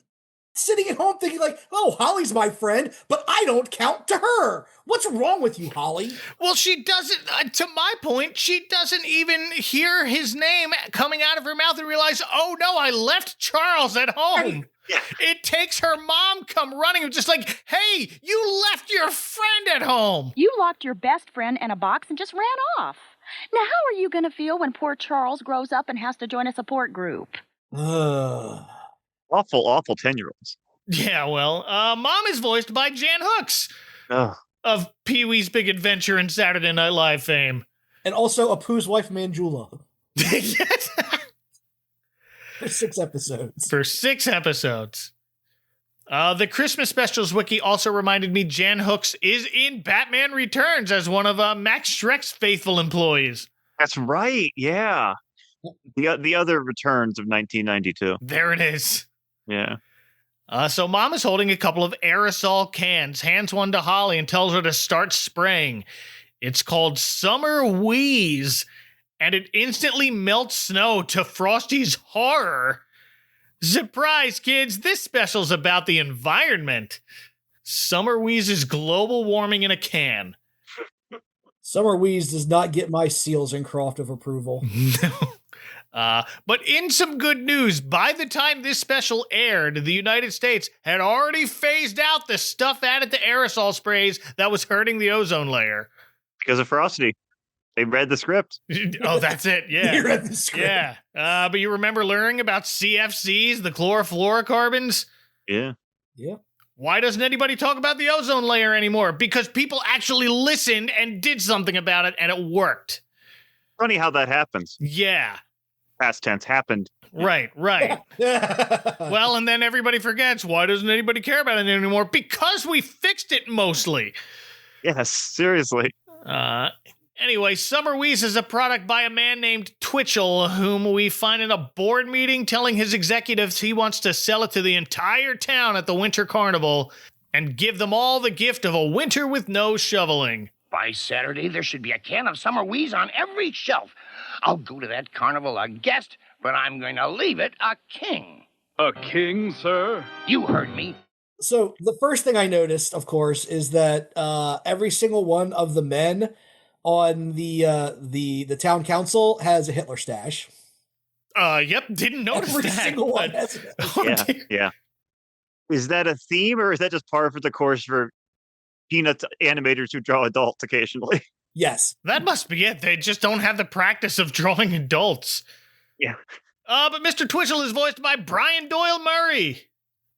sitting at home thinking like, "Oh, Holly's my friend, but I don't count to her. What's wrong with you, Holly?"
Well, she doesn't, to my point, she doesn't even hear his name coming out of her mouth and realize, oh no, I left Charles at home.
Yeah.
It takes her mom come running and just like, hey, you left your friend at home.
You locked your best friend in a box and just ran off. Now, how are you going to feel when poor Charles grows up and has to join a support group?
Awful 10-year-olds.
Yeah, well, Mom is voiced by Jan Hooks of Pee-wee's Big Adventure and Saturday Night Live fame.
And also Apu's wife, Manjula.
Yes.
For 6 episodes.
The Christmas Specials wiki also reminded me Jan Hooks is in Batman Returns as one of Max Schreck's faithful employees.
That's right, yeah. The other Returns of 1992.
There it is.
Yeah.
So Mom is holding a couple of aerosol cans, hands one to Holly and tells her to start spraying. It's called Summer Wheeze, and it instantly melts snow to Frosty's horror. Surprise, kids! This special's about the environment. Summer Wheeze's global warming in a can.
Summer Wheeze does not get my seals and Croft of approval.
No. But in some good news, by the time this special aired, the United States had already phased out the stuff added to aerosol sprays that was hurting the ozone layer.
Because of Frosty. They read the script.
Oh, that's it. Yeah.
They read the script.
Yeah. But you remember learning about CFCs, the chlorofluorocarbons?
Yeah.
Yeah.
Why doesn't anybody talk about the ozone layer anymore? Because people actually listened and did something about it, and it worked.
Funny how that happens.
Yeah.
Past tense, happened.
Right. Well, and then everybody forgets. Why doesn't anybody care about it anymore? Because we fixed it mostly.
Yes, seriously.
Anyway, Summer Wheeze is a product by a man named Twitchell, whom we find in a board meeting telling his executives he wants to sell it to the entire town at the Winter Carnival and give them all the gift of a winter with no shoveling.
By Saturday, there should be a can of Summer Wheeze on every shelf. I'll go to that carnival a guest, but I'm going to leave it a king.
A king, sir?
You heard me.
So the first thing I noticed, of course, is that every single one of the men on the town council has a Hitler stash.
Yep, didn't notice
Every
that.
single one has it.
Yeah. Is that a theme, or is that just par for the course for Peanuts animators who draw adults occasionally?
Yes.
That must be it. They just don't have the practice of drawing adults.
Yeah.
But Mr. Twitchell is voiced by Brian Doyle Murray.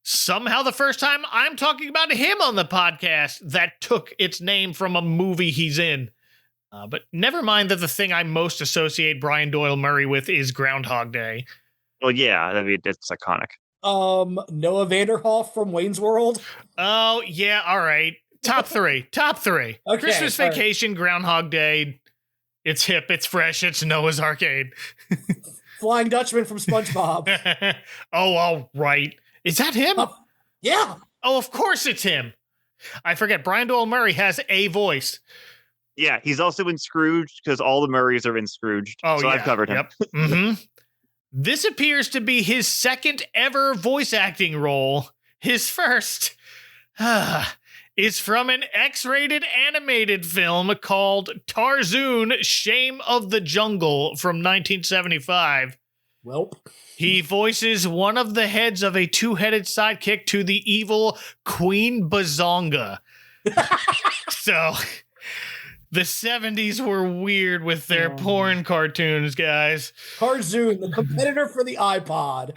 Somehow the first time I'm talking about him on the podcast that took its name from a movie he's in. But never mind that the thing I most associate Brian Doyle Murray with is Groundhog Day.
Well, yeah, I mean, it's iconic.
Noah Vanderhoff from Wayne's World.
Oh, yeah, all right. Top three. Okay, Christmas Vacation, right. Groundhog Day. It's hip, it's fresh, it's Noah's Arcade.
Flying Dutchman from SpongeBob.
Oh, all right. Is that him?
Yeah.
Oh, of course it's him. I forget, Brian Doyle Murray has a voice.
Yeah, he's also in Scrooge because all the Murrays are in Scrooge.
Oh,
so
yeah.
I've covered him.
Yep. Mm-hmm. This appears to be his second ever voice acting role. His first is from an X-rated animated film called Tarzoon: Shame of the Jungle from 1975.
Welp.
He voices one of the heads of a two-headed sidekick to the evil Queen Bazonga. So... the 70s were weird with their porn cartoons, guys.
Tarzoon, the competitor for the iPod.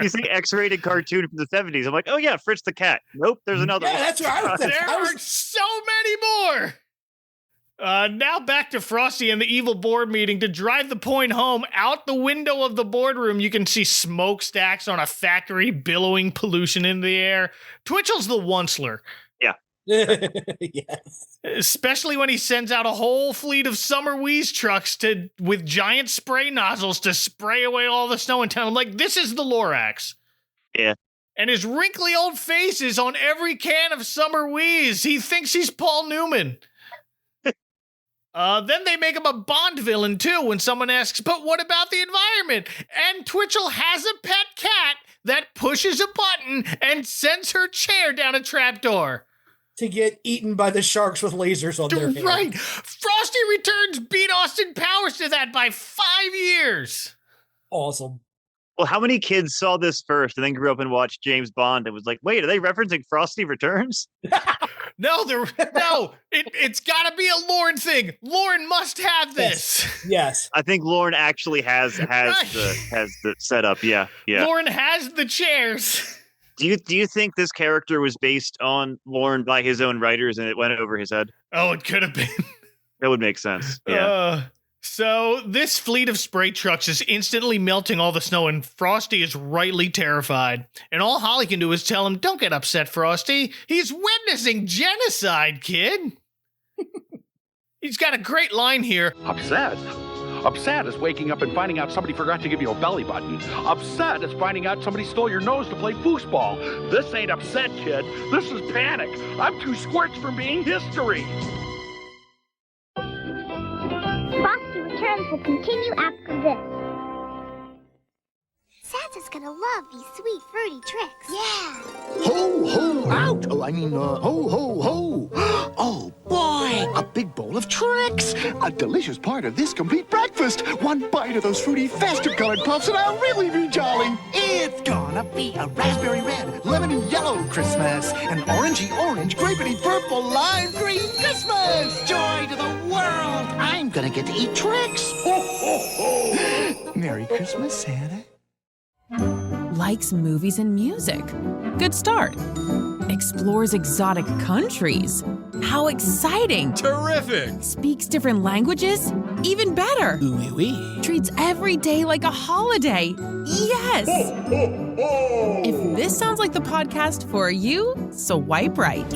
You see X-rated cartoon from the 70s. I'm like, oh yeah, Fritz the Cat. Nope, there's another one.
Yeah, that's right.
There are so many more. Now back to Frosty and the evil board meeting. To drive the point home, out the window of the boardroom, you can see smokestacks on a factory billowing pollution in the air. Twitchell's the onceler.
Yeah.
Yes.
Especially when he sends out a whole fleet of Summer Wheeze trucks with giant spray nozzles to spray away all the snow in town. I'm like, this is the Lorax.
Yeah.
And his wrinkly old face is on every can of Summer Wheeze. He thinks he's Paul Newman. Then they make him a Bond villain, too, when someone asks, but what about the environment? And Twitchell has a pet cat that pushes a button and sends her chair down a trapdoor.
To get eaten by the sharks with lasers on their hair.
Right. Frosty Returns beat Austin Powers to that by 5 years.
Awesome.
Well, how many kids saw this first and then grew up and watched James Bond and was like, wait, are they referencing Frosty Returns?
No, it's got to be a Lauren thing. Lauren must have this.
Yes.
I think Lauren actually has the setup. Yeah.
Lauren has the chairs.
Do you think this character was based on Lauren by his own writers and it went over his head?
Oh, it could have been.
That would make sense. Yeah.
So this fleet of spray trucks is instantly melting all the snow, and Frosty is rightly terrified. And all Holly can do is tell him, don't get upset, Frosty. He's witnessing genocide, kid. He's got a great line here.
Upset? Upset is waking up and finding out somebody forgot to give you a belly button. Upset is finding out somebody stole your nose to play foosball. This ain't upset, kid. This is panic. I'm 2 squirts from being history.
Frosty Returns will continue after this. Santa's gonna love these sweet fruity tricks. Yeah.
Ho, ho, out! Ho, ho, ho! Oh, boy! A big bowl of tricks! A delicious part of this complete breakfast! One bite of those fruity festive-colored puffs and I'll really be jolly! It's gonna be a raspberry red, lemony yellow Christmas! An orangey orange, grapey purple, lime green Christmas! Joy to the world! I'm gonna get to eat tricks! Ho, ho, ho! Merry Christmas, Santa.
Likes movies and music. Good start. Explores exotic countries. How exciting!
Terrific!
Speaks different languages. Even better.
Oui, oui.
Treats every day like a holiday. Yes! If this sounds like the podcast for you, swipe right.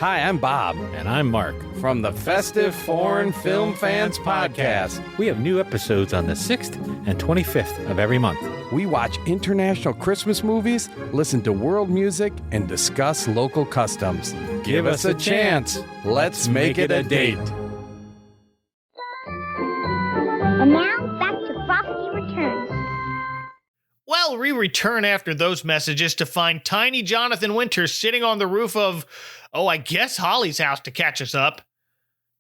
Hi, I'm Bob. And I'm Mark from the Festive Foreign Film Fans Podcast. We have new episodes on the 6th and 25th of every month. We watch international Christmas movies, listen to world music, and discuss local customs. Give us a chance. Let's make it a date.
And now, back to Frosty Returns.
Well, we return after those messages to find tiny Jonathan Winters sitting on the roof of, I guess Holly's house to catch us up.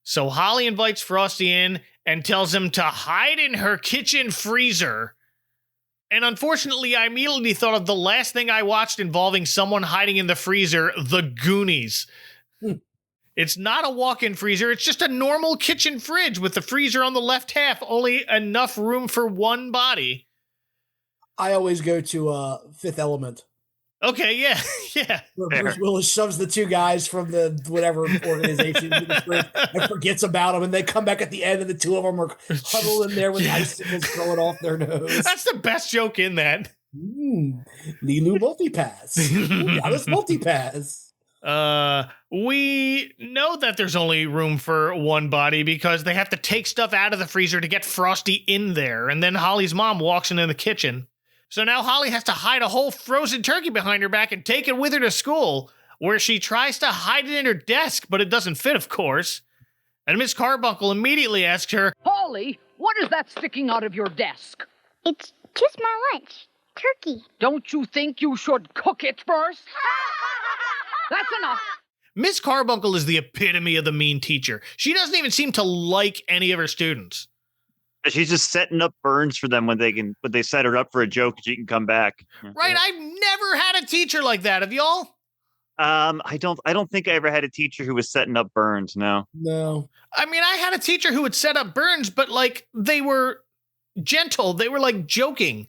So Holly invites Frosty in and tells him to hide in her kitchen freezer. And unfortunately, I immediately thought of the last thing I watched involving someone hiding in the freezer, The Goonies. It's not a walk-in freezer, it's just a normal kitchen fridge with the freezer on the left half, only enough room for one body.
I always go to Fifth Element.
Okay, yeah, yeah.
Where Bruce Willis shoves the two guys from the whatever organization into the fridge and forgets about them, and they come back at the end, and the two of them are huddled in there with icicles growing off their nose.
That's the best joke in that.
Lilu multipass. Got us multipass.
We know that there's only room for one body because they have to take stuff out of the freezer to get Frosty in there, and then Holly's mom walks into the kitchen. So now Holly has to hide a whole frozen turkey behind her back and take it with her to school, where she tries to hide it in her desk, but it doesn't fit, of course. And Miss Carbuncle immediately asks her,
Holly, what is that sticking out of your desk?
It's just my lunch. Turkey.
Don't you think you should cook it first? That's enough.
Miss Carbuncle is the epitome of the mean teacher. She doesn't even seem to like any of her students.
She's just setting up burns for them when they set her up for a joke, she can come back.
Right? I've never had a teacher like that. Have y'all?
I don't think I ever had a teacher who was setting up burns. No.
I mean, I had a teacher who would set up burns, but like they were gentle. They were like joking,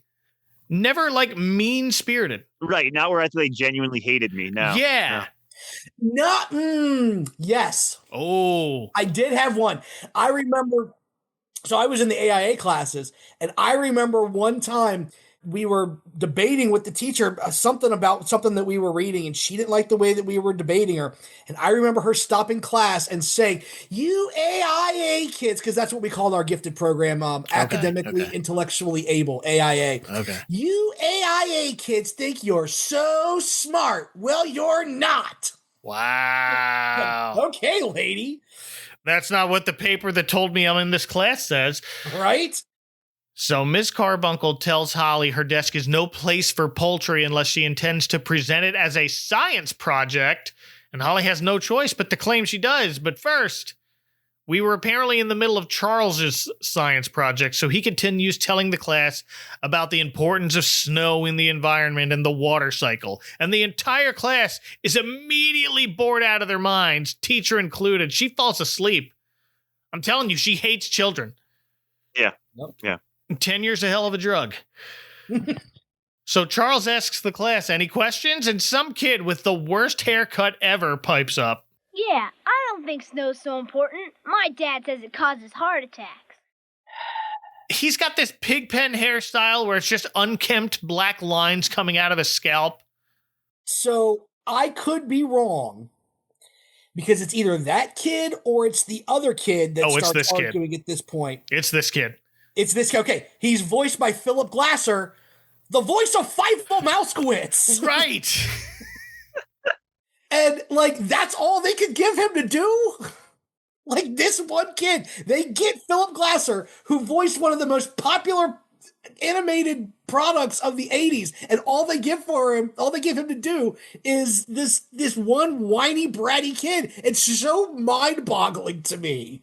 never like mean spirited.
Right. Now we're actually genuinely hated me now.
Yeah.
Yes.
Oh,
I did have one. I remember. So I was in the AIA classes, and I remember one time we were debating with the teacher something about something that we were reading, and she didn't like the way that we were debating her. And I remember her stopping class and saying, "You AIA kids," because that's what we called our gifted program, academically, intellectually able, AIA.
Okay.
"You AIA kids think you're so smart. Well, you're not."
Wow.
Okay, lady.
That's not what the paper that told me I'm in this class says.
Right?
So Miss Carbuncle tells Holly her desk is no place for poultry unless she intends to present it as a science project. And Holly has no choice but to claim she does. But first, we were apparently in the middle of Charles's science project, so he continues telling the class about the importance of snow in the environment and the water cycle. And the entire class is immediately bored out of their minds, teacher included. She falls asleep. I'm telling you, she hates children.
Yeah. Yeah.
10 years a hell of a drug. So Charles asks the class any questions, and some kid with the worst haircut ever pipes up.
Yeah, I don't think snow's so important. My dad says it causes heart attacks.
He's got this pigpen hairstyle where it's just unkempt black lines coming out of his scalp.
So I could be wrong because it's either that kid or it's the other kid that starts arguing at this point.
It's this kid.
It's this kid. Okay, he's voiced by Philip Glasser, the voice of Fievel Mouskowitz.
Right.
And, like, that's all they could give him to do? Like, this one kid. They get Philip Glasser, who voiced one of the most popular animated products of the 80s, and all they give him to do is this one whiny bratty kid. It's so mind-boggling to me.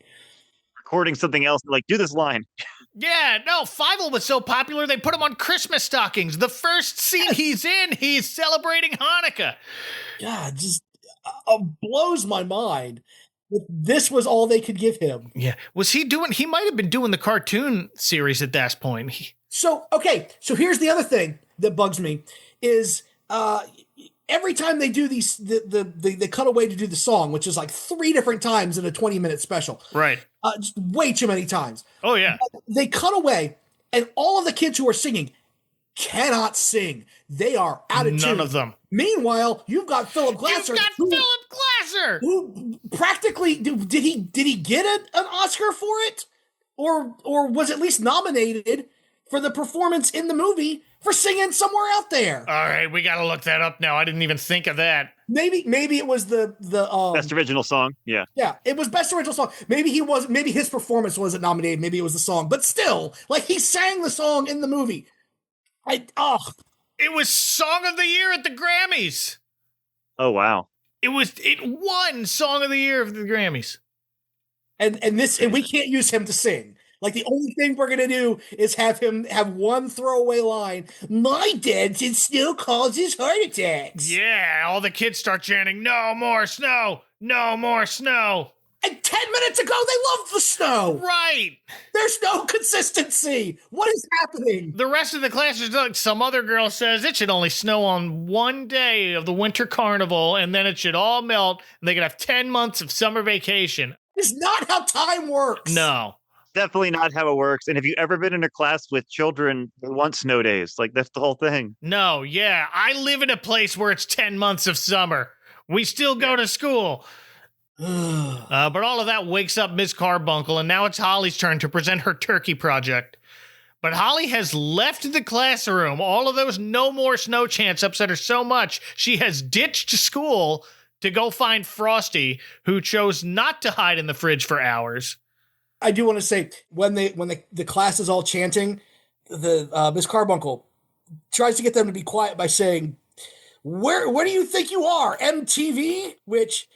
Recording something else, like, do this line.
Yeah, no, Fievel was so popular they put him on Christmas stockings. The first scene he's in, he's celebrating Hanukkah.
Yeah, it just blows my mind. This was all they could give him.
Yeah. He might have been doing the cartoon series at that point.
So here's the other thing that bugs me is every time they do these, they cut away to do the song, which is like 3 different times in a 20-minute special.
Right.
Just way too many times.
Oh, yeah.
They cut away, and all of the kids who are singing cannot sing. They are out of tune.
None of them.
Meanwhile, you've got Philip Glasser. Who practically did he get an Oscar for it, or was at least nominated for the performance in the movie for singing Somewhere Out There?
All right, we got to look that up now. I didn't even think of that.
Maybe it was the
best original song. Yeah,
it was best original song. Maybe his performance wasn't nominated. Maybe it was the song, but still, like, he sang the song in the movie.
It was Song of the Year at the Grammys.
Oh, wow.
It won Song of the Year of the Grammys.
And we can't use him to sing. Like, the only thing we're gonna do is have him have one throwaway line. My dancing still causes heart attacks.
Yeah, all the kids start chanting, "No more snow! No more snow!"
And 10 minutes ago, they loved the snow.
Right.
There's no consistency. What is happening?
The rest of the class is like, some other girl says it should only snow on one day of the winter carnival, and then it should all melt, and they could have 10 months of summer vacation.
It's not how time works.
No.
Definitely not how it works. And have you ever been in a class with children who want snow days? Like, that's the whole thing.
No, yeah. I live in a place where it's 10 months of summer. We still go to school. But all of that wakes up Ms. Carbuncle, and now it's Holly's turn to present her turkey project. But Holly has left the classroom. All of those no more snow chants upset her so much, she has ditched school to go find Frosty, who chose not to hide in the fridge for hours.
I do want to say, when the class is all chanting, the Miss Carbuncle tries to get them to be quiet by saying, where do you think you are, MTV? Which,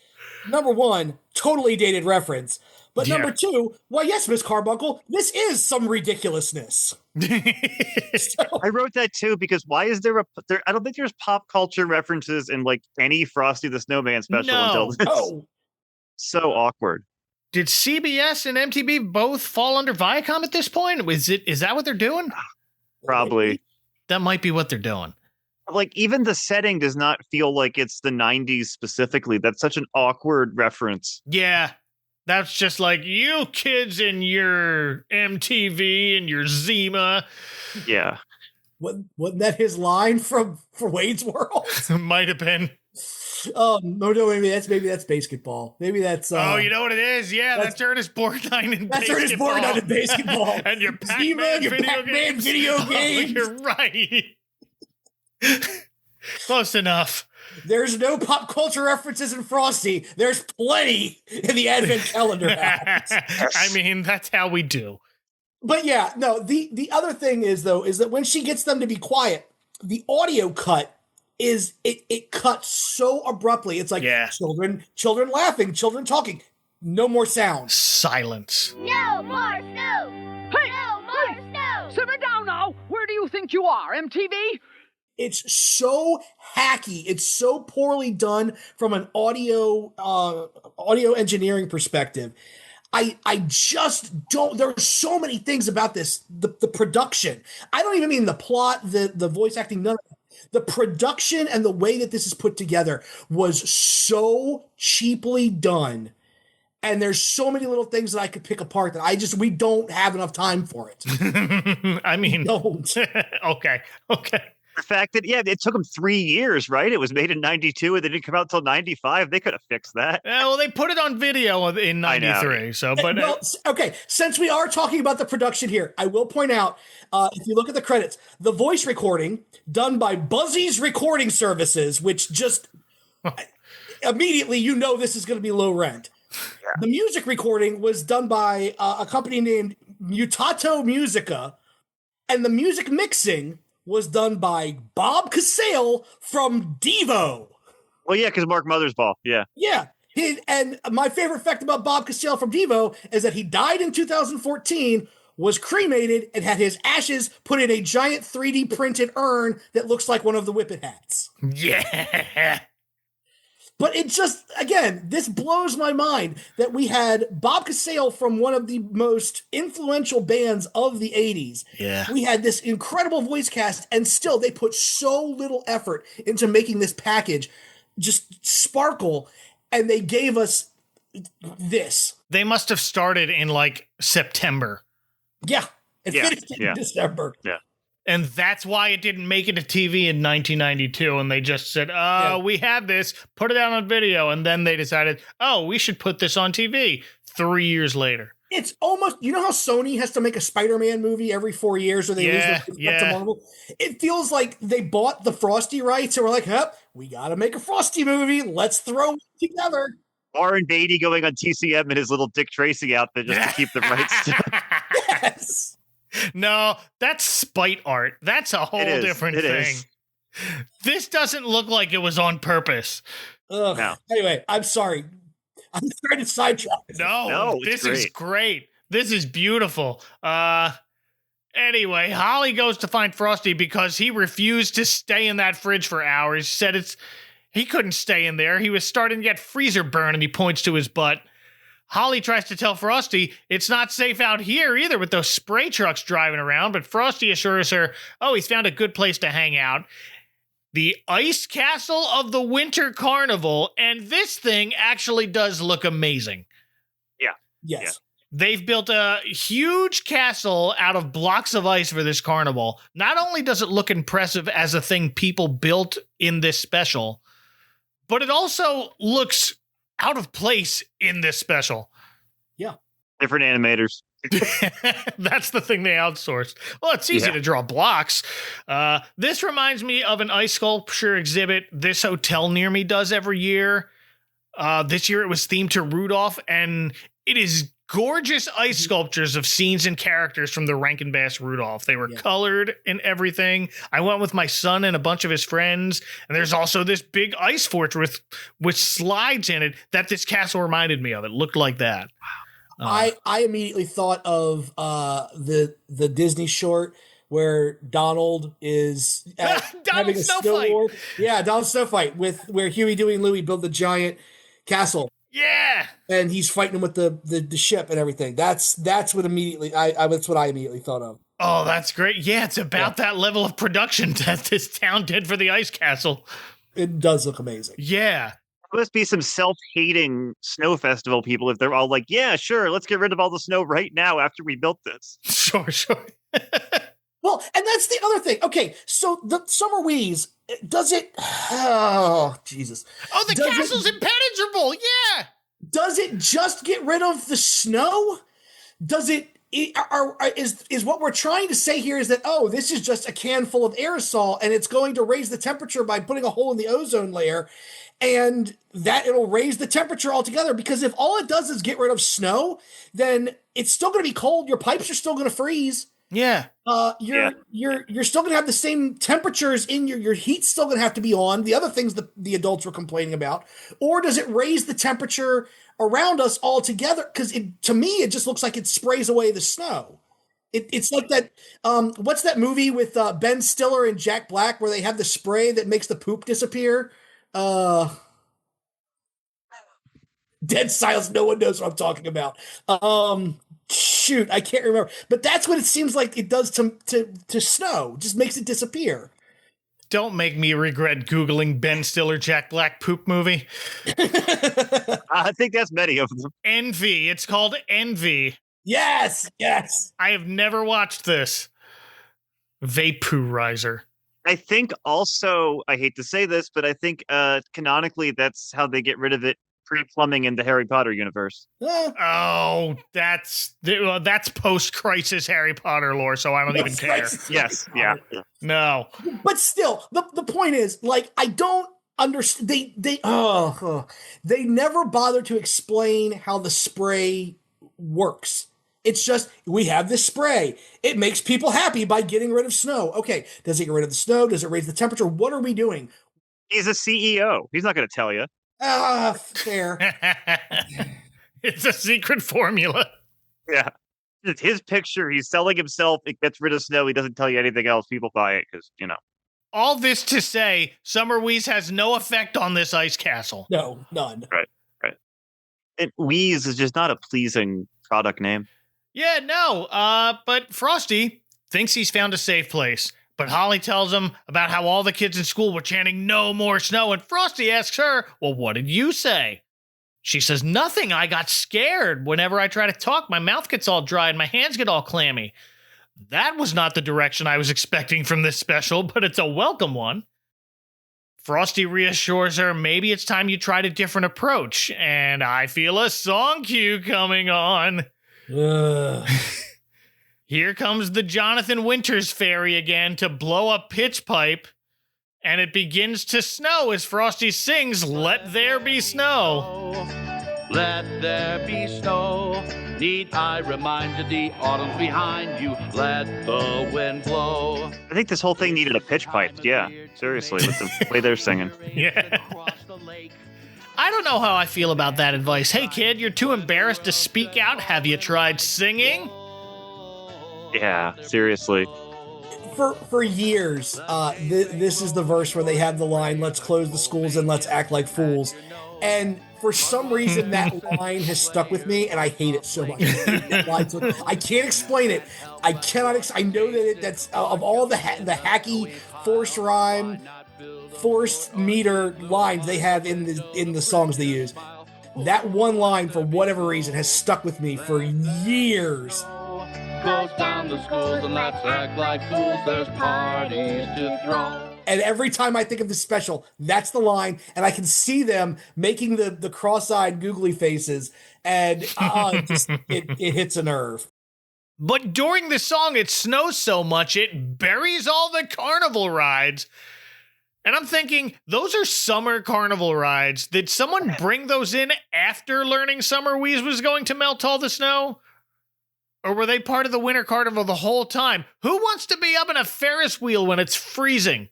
number one, totally dated reference. But number two, why, yes, Miss Carbuncle, this is some ridiculousness.
I wrote that too, because why is there I don't think there's pop culture references in like any Frosty the Snowman special until this.
Oh.
So awkward.
Did CBS and MTV both fall under Viacom at this point? Is that what they're doing?
Probably.
That might be what they're doing.
Like, even the setting does not feel like it's the 90s specifically. That's such an awkward reference.
Yeah. That's just like, you kids in your MTV and your Zima.
Yeah.
Wasn't that his line for Wayne's World?
Might have been.
No, maybe that's basketball. Maybe that's.
Oh, you know what it is? Yeah, that's Ernest Borgnine in basketball.
That's Ernest Borgnine in basketball.
And your Pac-Man video games.
You're
right. Close enough.
There's no pop culture references in Frosty. There's plenty in the Advent Calendar House.
I mean, that's how we do.
But yeah, no, the other thing is that when she gets them to be quiet, the audio cut is it cuts so abruptly. It's like children laughing, children talking. No more sound.
Silence.
No more snow.
Hey,
no more snow.
Simmer down now. Where do you think you are, MTV?
It's so hacky. It's so poorly done from an audio engineering perspective. I just don't. There are so many things about this. The production. I don't even mean the plot, the voice acting. None of it. The production and the way that this is put together was so cheaply done. And there's so many little things that I could pick apart that we don't have enough time for it.
I mean,
don't.
Okay.
The fact that, it took them 3 years, right? It was made in 92 and they didn't come out until 95. They could have fixed that.
Well, they put it on video in 93. So, but
okay. Since we are talking about the production here, I will point out, if you look at the credits, the voice recording done by Buzzy's Recording Services, which just immediately this is going to be low rent. Yeah. The music recording was done by a company named Mutato Musica. And the music mixing was done by Bob Casale from Devo.
Well, yeah, because Mark Mothersbaugh. Yeah.
Yeah. And my favorite fact about Bob Casale from Devo is that he died in 2014, was cremated, and had his ashes put in a giant 3D printed urn that looks like one of the Whippet hats.
Yeah.
But it just, again, this blows my mind that we had Bob Casale from one of the most influential bands of the 80s.
Yeah.
We had this incredible voice cast, and still they put so little effort into making this package just sparkle, and they gave us this.
They must have started in like September.
Yeah. And finished in December.
Yeah.
And that's why it didn't make it to TV in 1992. And they just said, we have this, put it out on video. And then they decided, we should put this on TV 3 years later.
It's almost, you know how Sony has to make a Spider-Man movie every 4 years or they lose their rights to Marvel? It feels like they bought the Frosty rights and were like, we got to make a Frosty movie. Let's throw it together.
Warren Beatty going on TCM in his little Dick Tracy outfit just to keep the rights.
Yes.
No, that's spite art. That's a whole different thing. This doesn't look like it was on purpose.
Ugh. No. Anyway, I'm sorry. I'm starting to sidetrack.
No, this is great. This is beautiful. Anyway, Holly goes to find Frosty because he refused to stay in that fridge for hours. He said he couldn't stay in there. He was starting to get freezer burn, and he points to his butt. Holly tries to tell Frosty it's not safe out here either with those spray trucks driving around, but Frosty assures her, he's found a good place to hang out. The Ice Castle of the Winter Carnival, and this thing actually does look amazing.
Yeah.
Yes.
Yeah.
They've built a huge castle out of blocks of ice for this carnival. Not only does it look impressive as a thing people built in this special, but it also looks out of place in this special.
Yeah.
Different animators.
That's the thing they outsourced. Well, it's easy to draw blocks. This reminds me of an ice sculpture exhibit this hotel near me does every year. This year it was themed to Rudolph, and it is gorgeous ice sculptures of scenes and characters from the Rankin Bass Rudolph. They were colored and everything. I went with my son and a bunch of his friends, and there's also this big ice fortress with slides in it that this castle reminded me of. It looked like that.
I immediately thought of the Disney short where Donald is having a snow war. Yeah, Donald Snow Fight where Huey, Dewey, and Louie build the giant castle.
Yeah,
and he's fighting with the ship and everything. That's what immediately that's what I immediately thought of.
Oh, that's great. Yeah, it's about that level of production that this town did for the ice castle.
It does look amazing.
Yeah.
There must be some self-hating snow festival people if they're all like, yeah, sure, let's get rid of all the snow right now after we built this.
Sure.
Well, and that's the other thing. Okay, so the Summer Wheeze, does it... Oh, Jesus.
Oh, the castle's impenetrable, yeah!
Does it just get rid of the snow? Does it... Is what we're trying to say here is that, this is just a can full of aerosol, and it's going to raise the temperature by putting a hole in the ozone layer, and that it'll raise the temperature altogether, because if all it does is get rid of snow, then it's still going to be cold. Your pipes are still going to freeze.
Yeah.
You're still going to have the same temperatures in your heat's still going to have to be on. The other things the adults were complaining about. Or does it raise the temperature around us altogether? Because to me, it just looks like it sprays away the snow. It's like that. What's that movie with Ben Stiller and Jack Black where they have the spray that makes the poop disappear? Dead silence. No one knows what I'm talking about. Shoot, I can't remember. But that's what it seems like it does to snow. Just makes it disappear.
Don't make me regret Googling Ben Stiller, Jack Black poop movie.
I think that's many of them.
Envy. It's called Envy.
Yes.
I have never watched this. Vaporizer.
I think also, I hate to say this, but I think canonically that's how they get rid of it pre-plumbing in the Harry Potter universe.
Oh, that's post-crisis Harry Potter lore, so I don't even care.
Yes, yeah.
No.
But still, the point is, like, I don't understand. They never bother to explain how the spray works. It's just, we have this spray. It makes people happy by getting rid of snow. Okay, does it get rid of the snow? Does it raise the temperature? What are we doing?
He's a CEO. He's not going to tell you.
Fair.
It's a secret formula.
Yeah. It's his picture. He's selling himself. It gets rid of snow. He doesn't tell you anything else. People buy it because,
All this to say, Summer Wheeze has no effect on this ice castle.
No, none.
Right. And Wheeze is just not a pleasing product name.
Yeah, no. But Frosty thinks he's found a safe place. But Holly tells him about how all the kids in school were chanting no more snow. And Frosty asks her, well, what did you say? She says, nothing. I got scared. Whenever I try to talk, my mouth gets all dry and my hands get all clammy. That was not the direction I was expecting from this special, but it's a welcome one. Frosty reassures her maybe it's time you tried a different approach. And I feel a song cue coming on. Here comes the Jonathan Winters fairy again to blow a pitch pipe. And it begins to snow as Frosty sings, Let There Be Snow.
Let there be snow. Need I remind you the autumn's behind you? Let the wind blow.
I think this whole thing needed a pitch pipe. Yeah, seriously, with the way they're singing.
Yeah. I don't know how I feel about that advice. Hey, kid, you're too embarrassed to speak out. Have you tried singing?
Yeah, seriously.
For years, this is the verse where they have the line, let's close the schools and let's act like fools. And for some reason, that line has stuck with me, and I hate it so much. I can't explain it. I cannot. I know that that's of all the hacky forced rhyme, forced meter lines they have in the songs they use. That one line, for whatever reason, has stuck with me for years.
Close down the schools and let's act like fools. There's parties to throw.
And every time I think of the special, that's the line, and I can see them making the cross-eyed googly faces, and it hits a nerve.
But during the song, it snows so much, it buries all the carnival rides. And I'm thinking, those are summer carnival rides. Did someone bring those in after learning Summer Wheeze was going to melt all the snow? Or were they part of the winter carnival the whole time? Who wants to be up in a Ferris wheel when it's freezing?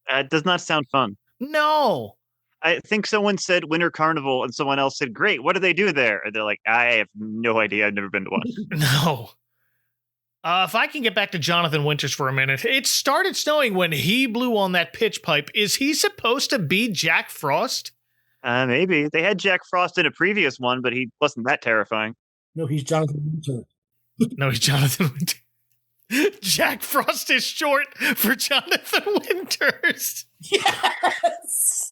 It does not sound fun.
No.
I think someone said winter carnival and someone else said, great, what do they do there? And they're like, I have no idea. I've never been to one.
No. If I can get back to Jonathan Winters for a minute, it started snowing when he blew on that pitch pipe. Is he supposed to be Jack Frost?
Maybe. They had Jack Frost in a previous one, but he wasn't that terrifying.
No, he's Jonathan Winters.
No, he's Jonathan Winters. Jack Frost is short for Jonathan Winters.
Yes.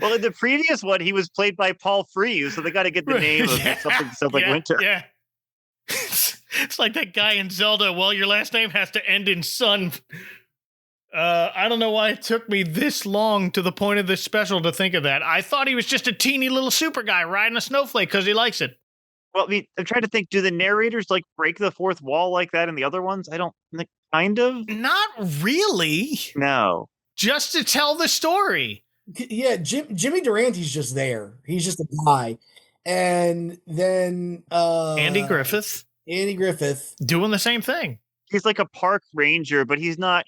Well, in the previous one, he was played by Paul Frees, so they got to get the name of something that sounds like Winter.
Yeah. It's like that guy in Zelda. Well, your last name has to end in son. I don't know why it took me this long to the point of this special to think of that. I thought he was just a teeny little super guy riding a snowflake because he likes it.
Well, I mean, I'm trying to think, do the narrators break the fourth wall like that in the other ones? I don't kind of.
Not really.
No.
Just to tell the story.
Yeah, Jimmy Durante's just there. He's just a guy. And then
Andy Griffith doing the same thing.
He's like a park ranger, but he's not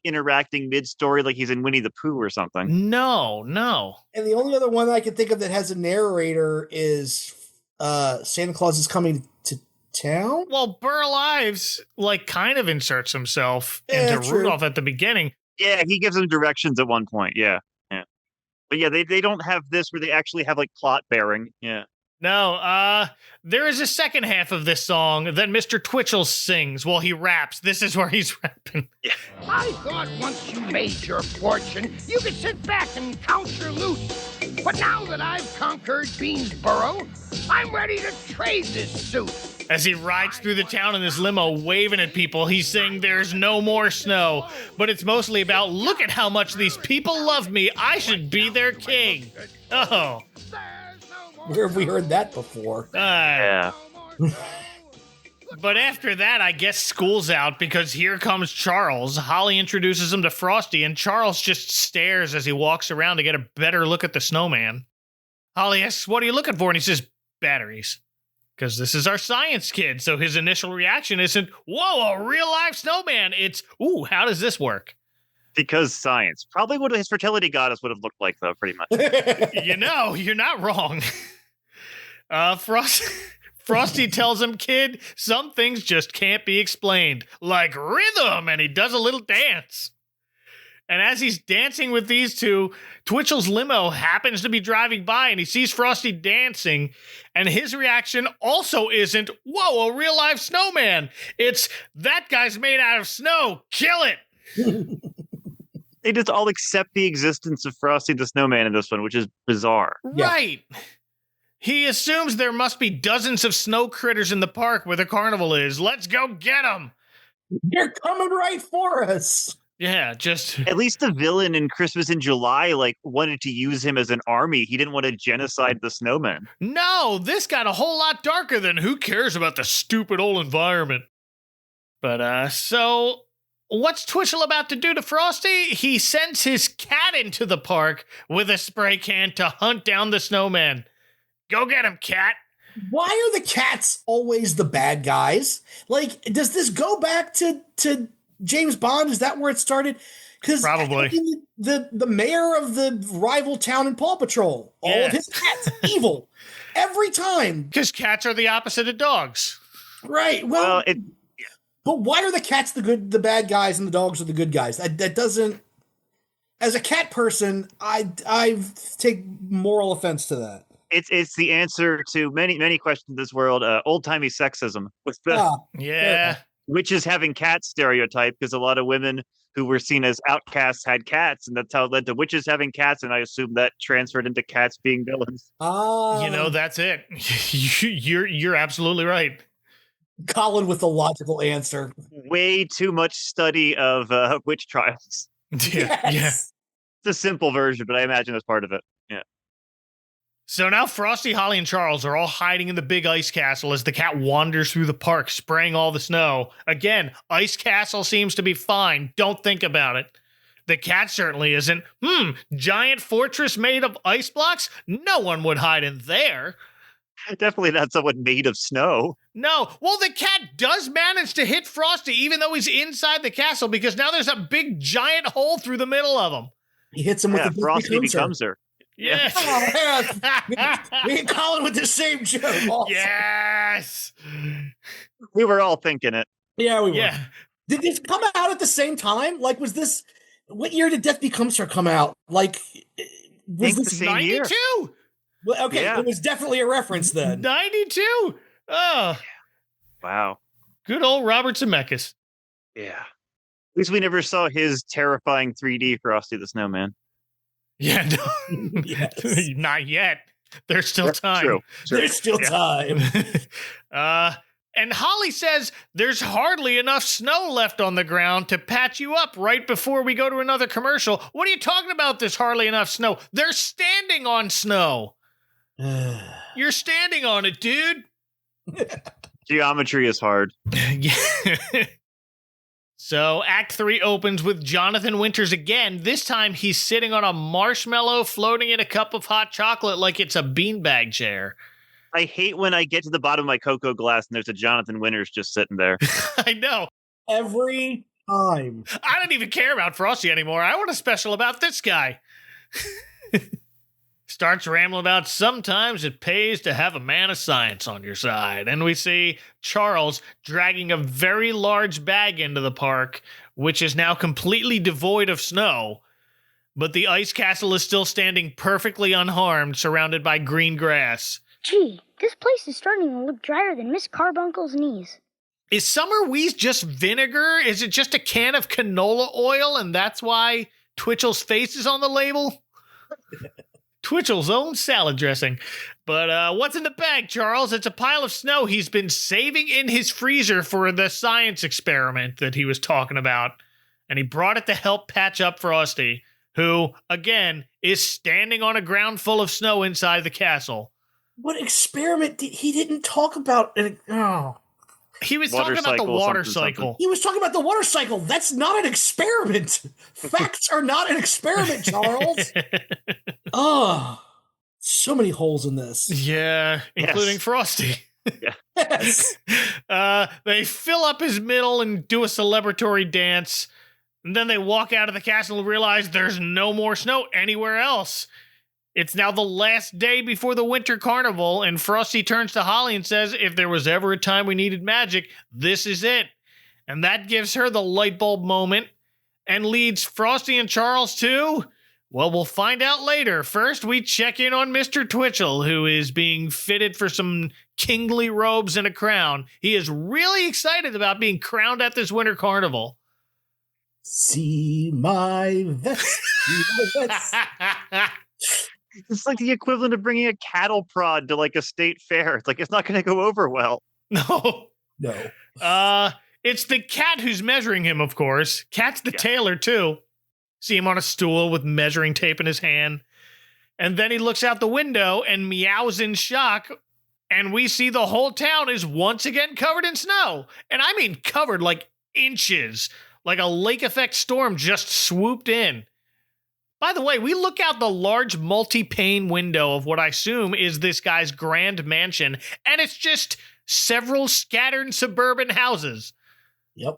interacting mid-story like he's in Winnie the Pooh or something.
No.
And the only other one I can think of that has a narrator is Santa Claus is Coming to Town.
Well, Burl Ives kind of inserts himself into Rudolph at the beginning.
Yeah, he gives them directions at one point. Yeah. But yeah, they don't have this where they actually have plot bearing. Yeah.
No, there is a second half of this song that Mr. Twitchell sings while he raps. This is where he's rapping.
Yeah.
I thought once you made your fortune, you could sit back and count your loot. But now that I've conquered Beansboro, I'm ready to trade this suit.
As he rides through the town in his limo, waving at people, he's saying there's no more snow. But it's mostly about, look at how much these people love me. I should be their king. Oh.
Where have we heard that before?
Yeah.
But after that, I guess school's out because here comes Charles. Holly introduces him to Frosty, and Charles just stares as he walks around to get a better look at the snowman. Holly asks, what are you looking for? And he says, batteries. Because this is our science kid, so his initial reaction isn't, whoa, a real-life snowman. It's, ooh, how does this work?
Because science. Probably what his fertility goddess would have looked like, though, pretty much.
You know, you're not wrong. Frosty tells him, kid, some things just can't be explained. Like rhythm, and he does a little dance. And as he's dancing with these two, Twitchel's limo happens to be driving by and he sees Frosty dancing. And his reaction also isn't, whoa, a real life snowman. It's, that guy's made out of snow. Kill it.
They just all accept the existence of Frosty the Snowman in this one, which is bizarre.
Right. He assumes there must be dozens of snow critters in the park where the carnival is. Let's go get them.
They're coming right for us.
Yeah, just...
At least the villain in Christmas in July, wanted to use him as an army. He didn't want to genocide the snowmen.
No, this got a whole lot darker than who cares about the stupid old environment. But, so, what's Twitchell about to do to Frosty? He sends his cat into the park with a spray can to hunt down the snowman. Go get him, cat.
Why are the cats always the bad guys? Does this go back to James Bond? Is that where it started? Because
probably
the mayor of the rival town in Paw Patrol, all of his cats evil every time.
Because cats are the opposite of dogs,
right? Well, but why are the cats the bad guys and the dogs are the good guys? That doesn't. As a cat person, I take moral offense to that.
It's the answer to many questions in this world. Old-timey sexism.
Yeah.
Witches having cats stereotype, because a lot of women who were seen as outcasts had cats, and that's how it led to witches having cats, and I assume that transferred into cats being villains.
You know, that's it. You're absolutely right.
Colin with the logical answer.
Way too much study of witch trials.
Yeah.
It's a simple version, but I imagine that's part of it. Yeah.
So now Frosty, Holly, and Charles are all hiding in the big ice castle as the cat wanders through the park, spraying all the snow. Again, ice castle seems to be fine. Don't think about it. The cat certainly isn't. Giant fortress made of ice blocks? No one would hide in there.
Definitely not someone made of snow.
No. Well, the cat does manage to hit Frosty, even though he's inside the castle, because now there's a big giant hole through the middle of him.
He hits him with the
Frosty becomes her.
Yes.
Me and Colin with the same joke. Also.
Yes.
We were all thinking it.
Yeah, we were. Did this come out at the same time? Was this... What year did Death Becomes Her come out? Was this
the same
92?
Year.
Well, okay, It was definitely a reference then.
92? Oh.
Wow.
Good old Robert Zemeckis.
Yeah. At least we never saw his terrifying 3D Frosty the Snowman.
Yeah, no. Not yet. There's still time.
True.
There's still time.
And Holly says there's hardly enough snow left on the ground to patch you up right before we go to another commercial. What are you talking about, there's hardly enough snow? They're standing on snow. You're standing on it, dude.
Geometry is hard.
Yeah. So Act 3 opens with Jonathan Winters again. This time he's sitting on a marshmallow floating in a cup of hot chocolate like it's a beanbag chair.
I hate when I get to the bottom of my cocoa glass and there's a Jonathan Winters just sitting there.
I know.
Every time.
I don't even care about Frosty anymore. I want a special about this guy. Starts rambling about sometimes it pays to have a man of science on your side. And we see Charles dragging a very large bag into the park, which is now completely devoid of snow. But the ice castle is still standing perfectly unharmed, surrounded by green grass.
Gee, this place is starting to look drier than Miss Carbuncle's knees.
Is Summer Wheeze just vinegar? Is it just a can of canola oil and that's why Twitchel's face is on the label? Twitchel's own salad dressing. But what's in the bag, Charles? It's a pile of snow he's been saving in his freezer for the science experiment that he was talking about. And he brought it to help patch up Frosty, who, again, is standing on a ground full of snow inside the castle.
What experiment? He didn't talk about it. Oh.
He was talking about the water cycle.
He was talking about the water cycle. That's not an experiment. Facts are not an experiment, Charles. Oh, so many holes in this.
Yeah, including Frosty.
Yes.
They fill up his middle and do a celebratory dance. And then they walk out of the castle and realize there's no more snow anywhere else. It's now the last day before the winter carnival, and Frosty turns to Holly and says, if there was ever a time we needed magic, this is it. And that gives her the light bulb moment and leads Frosty and Charles to, well, we'll find out later. First, we check in on Mr. Twitchell, who is being fitted for some kingly robes and a crown. He is really excited about being crowned at this winter carnival.
See my vest. See my vest.
It's like the equivalent of bringing a cattle prod to like a state fair. It's like, it's not going to go over well.
No.
No.
It's the cat who's measuring him, of course. Cat's the tailor, too. See him on a stool with measuring tape in his hand. And then he looks out the window and meows in shock. And we see the whole town is once again covered in snow. And I mean covered like inches. Like a lake effect storm just swooped in. By the way, we look out the large multi-pane window of what I assume is this guy's grand mansion, and it's just several scattered suburban houses.
Yep.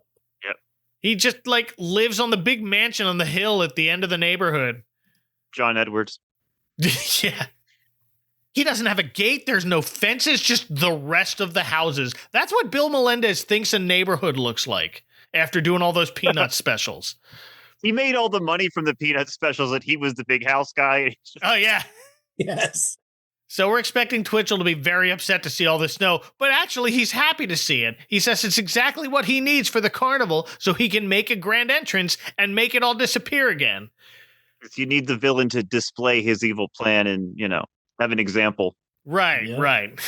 He just, like, lives on the big mansion on the hill at the end of the neighborhood.
John Edwards.
Yeah. He doesn't have a gate. There's no fences, just the rest of the houses. That's what Bill Melendez thinks a neighborhood looks like after doing all those Peanuts specials.
He made all the money from the Peanut specials that he was the big house guy.
Oh, yeah.
Yes.
So we're expecting Twitchell to be very upset to see all this snow, but actually he's happy to see it. He says it's exactly what he needs for the carnival so he can make a grand entrance and make it all disappear again.
You need the villain to display his evil plan and, have an example.
Right, right.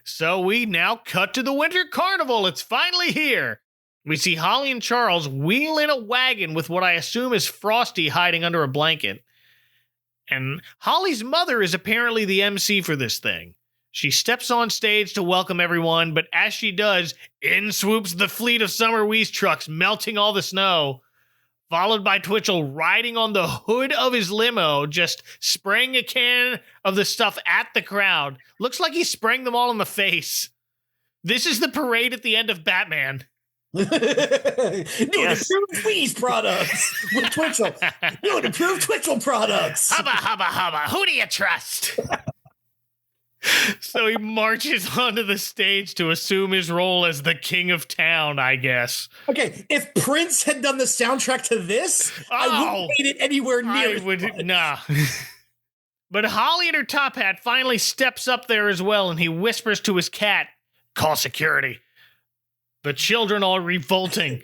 So we now cut to the winter carnival. It's finally here. We see Holly and Charles wheel in a wagon with what I assume is Frosty hiding under a blanket. And Holly's mother is apparently the MC for this thing. She steps on stage to welcome everyone, but as she does, in swoops the fleet of Summer Weeze trucks, melting all the snow, followed by Twitchell riding on the hood of his limo, just spraying a can of the stuff at the crowd. Looks like he's spraying them all in the face. This is the parade at the end of Batman.
New and improved Weeze products with Twitchell. New and improved Twitchell products.
Hubba, hubba, hubba. Who do you trust? So he marches onto the stage to assume his role as the king of town, I guess.
Okay, if Prince had done the soundtrack to this, I wouldn't hate it anywhere near
Nah. But Holly in her top hat finally steps up there as well, and he whispers to his cat, "Call security." The children are revolting.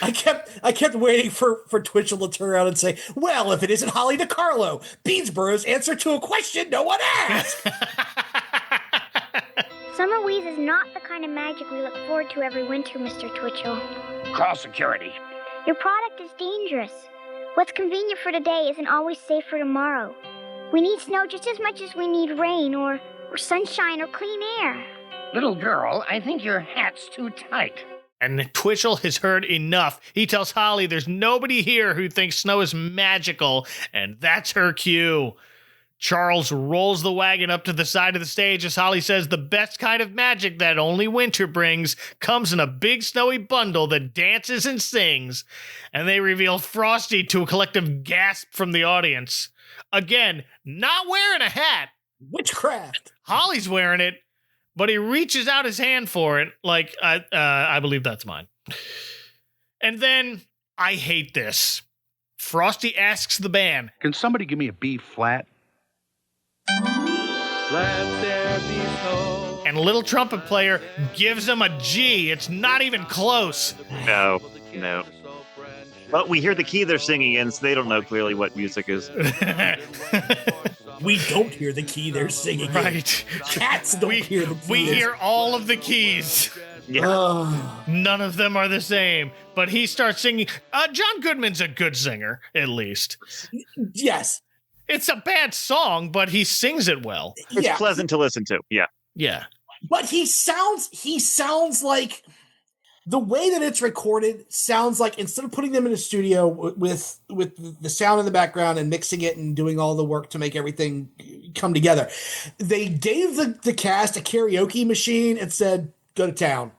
I kept waiting for Twitchell to turn around and say, well, if it isn't Holly DiCarlo, Beansborough's answer to a question no one asked.
Summer Weeze is not the kind of magic we look forward to every winter, Mr. Twitchell.
Call security.
Your product is dangerous. What's convenient for today isn't always safe for tomorrow. We need snow just as much as we need rain or sunshine or clean air.
Little girl, I think your hat's too tight.
And Twitchell has heard enough. He tells Holly there's nobody here who thinks snow is magical, and that's her cue. Charles rolls the wagon up to the side of the stage as Holly says the best kind of magic that only winter brings comes in a big snowy bundle that dances and sings. And they reveal Frosty to a collective gasp from the audience. Again, not wearing a hat.
Witchcraft.
Holly's wearing it. But he reaches out his hand for it, like, I believe that's mine. And then, I hate this. Frosty asks the band,
"Can somebody give me a B flat?"
Let there be snow.
And little trumpet player gives him a G. It's not even close.
No. But we hear the key they're singing in, so they don't know clearly what music is.
We don't hear the key they're singing.
Right.
Cats don't hear the key.
We hear all of the keys.
Yeah.
None of them are the same. But he starts singing. John Goodman's a good singer, at least.
Yes.
It's a bad song, but he sings it well.
It's pleasant to listen to. Yeah.
Yeah.
But he sounds like the way that it's recorded sounds like instead of putting them in a studio with the sound in the background and mixing it and doing all the work to make everything come together. They gave the cast a karaoke machine and said, "Go to town,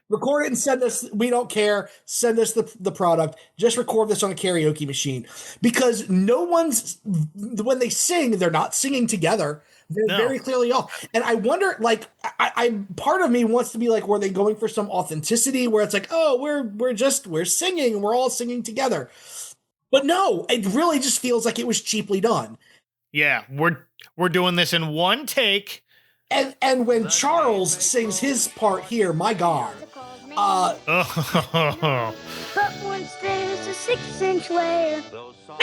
record it and send us. We don't care. Send us the product. Just record this on a karaoke machine." Because when they sing, they're not singing together. They're very clearly off. And I wonder, like, I part of me wants to be like, were they going for some authenticity where it's like, oh, we're singing, we're all singing together. But no, it really just feels like it was cheaply done.
Yeah, we're doing this in one take.
And when Charles sings his part here, my God.
But once there's a 6-inch layer.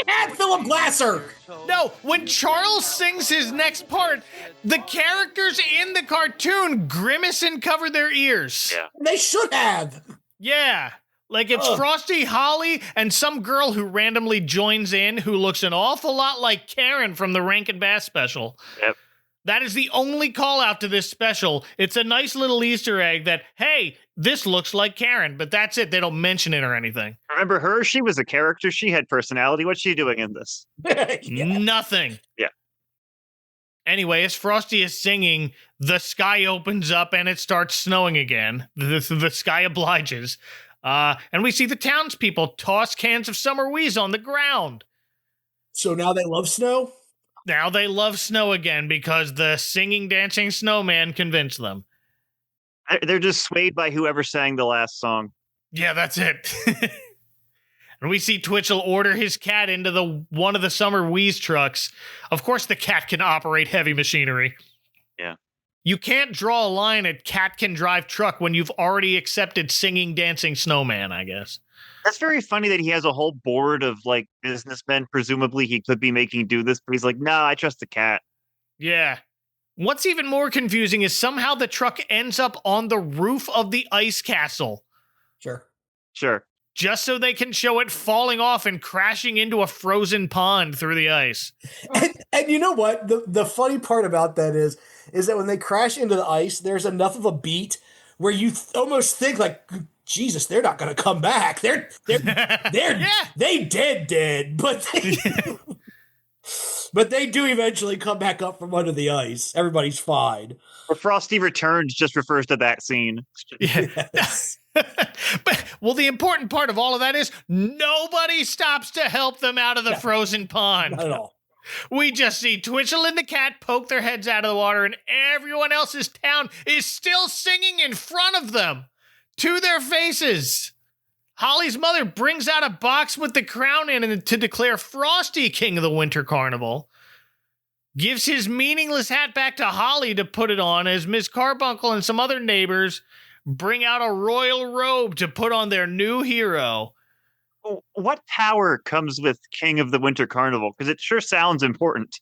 And Philip Glasser!
No, when Charles sings his next part, the characters in the cartoon grimace and cover their ears.
Yeah.
They should have.
Yeah. Like it's Frosty, Holly, and some girl who randomly joins in who looks an awful lot like Karen from the Rankin Bass special.
Yep.
That is the only call out to this special. It's a nice little Easter egg that, hey, this looks like Karen, but that's it. They don't mention it or anything.
Remember her? She was a character. She had personality. What's she doing in this?
Nothing.
Yeah.
Anyway, as Frosty is singing, the sky opens up and it starts snowing again. The sky obliges. And we see the townspeople toss cans of summer wheeze on the ground.
So now they love snow?
Now they love snow again because the singing, dancing snowman convinced them.
They're just swayed by whoever sang the last song.
Yeah, that's it. And we see Twitchell order his cat into one of the summer wheeze trucks. Of course, the cat can operate heavy machinery.
Yeah.
You can't draw a line at cat can drive truck when you've already accepted singing, dancing snowman, I guess.
That's very funny that he has a whole board of like businessmen. Presumably he could be making do this, but he's like, nah, I trust the cat.
Yeah. What's even more confusing is somehow the truck ends up on the roof of the ice castle.
Sure.
Just
so they can show it falling off and crashing into a frozen pond through the ice.
And you know what? The funny part about that is that when they crash into the ice, there's enough of a beat where you almost think like, Jesus, they're not going to come back. They dead, but they do eventually come back up from under the ice. Everybody's fine.
Or Frosty Returns just refers to that scene.
Yes.
Well, the important part of all of that is nobody stops to help them out of the frozen pond.
Not at all.
We just see Twitchell and the cat poke their heads out of the water, and everyone else's town is still singing in front of them. To their faces. Holly's mother brings out a box with the crown in it to declare Frosty king of the winter carnival. Gives his meaningless hat back to Holly to put it on as Miss Carbuncle and some other neighbors bring out a royal robe to put on their new hero.
What power comes with king of the winter carnival? Because it sure sounds important.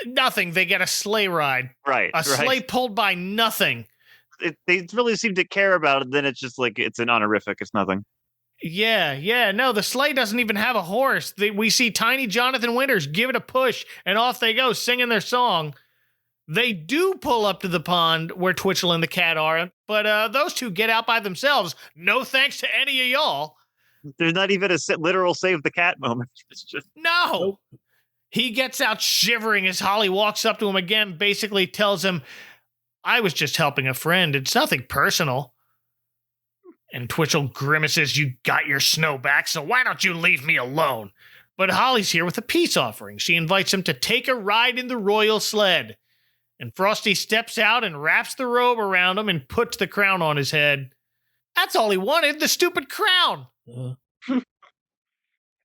Nothing. They get a sleigh ride.
Right.
A sleigh pulled by nothing.
They really seem to care about it. Then it's just like it's an honorific. It's nothing.
Yeah. No, the sleigh doesn't even have a horse. We see tiny Jonathan Winters give it a push, and off they go singing their song. They do pull up to the pond where Twitchell and the cat are, but those two get out by themselves. No thanks to any of y'all.
There's not even a literal save the cat moment. It's just
no. He gets out shivering as Holly walks up to him again, basically tells him, I was just helping a friend. It's nothing personal. And Twitchell grimaces, you got your snow back, so why don't you leave me alone? But Holly's here with a peace offering. She invites him to take a ride in the royal sled. And Frosty steps out and wraps the robe around him and puts the crown on his head. That's all he wanted, the stupid crown.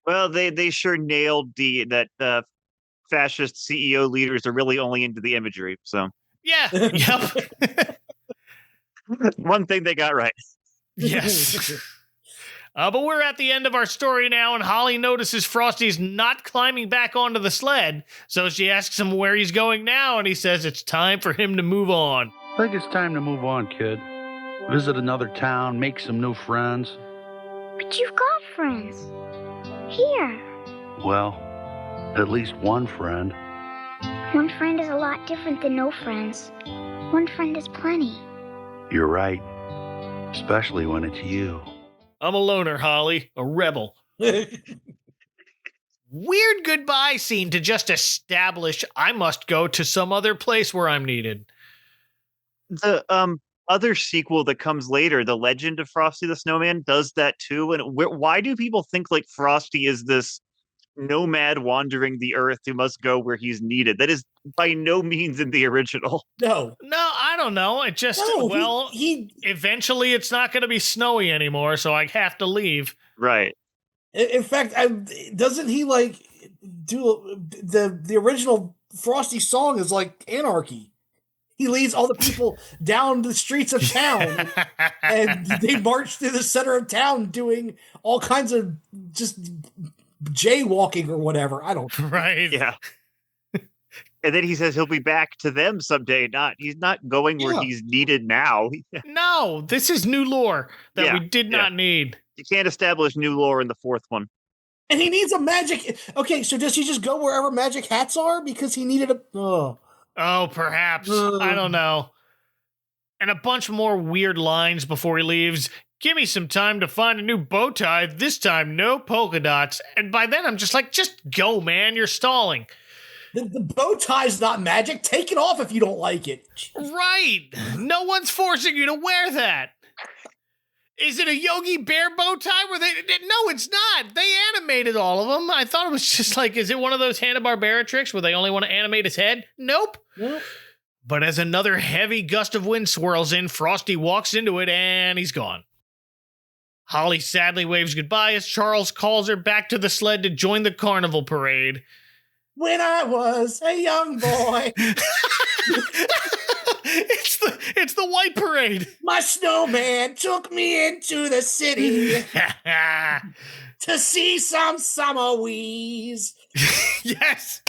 Well, they sure nailed that fascist CEO leaders are really only into the imagery, so.
Yeah, yep.
One thing they got right.
Yes. But we're at the end of our story now, and Holly notices Frosty's not climbing back onto the sled, so she asks him where he's going now, and he says it's time for him to move on.
I think it's time to move on, kid. Visit another town, make some new friends.
But you've got friends. Here.
Well, at least one friend.
One friend is a lot different than no friends. One friend is plenty.
You're right. Especially when it's you.
I'm a loner, Holly. A rebel. weird goodbye scene to just establish I must go to some other place where I'm needed.
The other sequel that comes later, The Legend of Frosty the Snowman, does that too. And why do people think like Frosty is this nomad wandering the earth who must go where he's needed? That is by no means in the original.
No,
I don't know. It just eventually it's not going to be snowy anymore, so I have to leave.
Right.
In fact, doesn't he like do the original Frosty song is like anarchy? He leads all the people down the streets of town, and they march through the center of town doing all kinds of just jaywalking or whatever. I don't know.
Right.
Yeah. And then he says he'll be back to them someday. He's not going where he's needed now.
No, this is new lore that we did not need.
You can't establish new lore in the fourth one.
And he needs a magic. Okay, so does he just go wherever magic hats are because he needed a?
Oh, perhaps. I don't know. And a bunch more weird lines before he leaves. Give me some time to find a new bow tie. This time, no polka dots. And by then, I'm just like, just go, man. You're stalling.
The bow tie's not magic. Take it off if you don't like it.
Right. No one's forcing you to wear that. Is it a Yogi Bear bow tie? No, it's not. They animated all of them. I thought it was just like, is it one of those Hanna-Barbera tricks where they only want to animate his head? Nope. But as another heavy gust of wind swirls in, Frosty walks into it and he's gone. Holly sadly waves goodbye as Charles calls her back to the sled to join the carnival parade.
When I was a young boy.
It's the white parade.
My snowman took me into the city to see some summer wheeze.
Yes.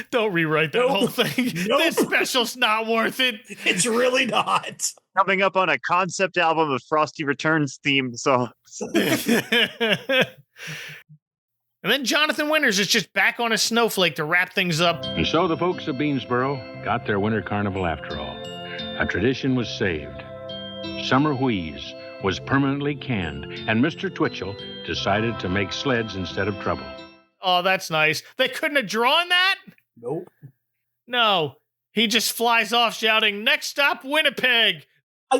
Don't rewrite that whole thing. This special's not worth it.
It's really not.
Coming up on a concept album of Frosty Returns themed songs.
And then Jonathan Winters is just back on a snowflake to wrap things up.
And so the folks of Beansboro got their winter carnival after all. A tradition was saved. Summer wheeze was permanently canned, and Mr. Twitchell decided to make sleds instead of trouble.
Oh, that's nice. They couldn't have drawn that?
Nope.
No. He just flies off shouting, "Next stop, Winnipeg!"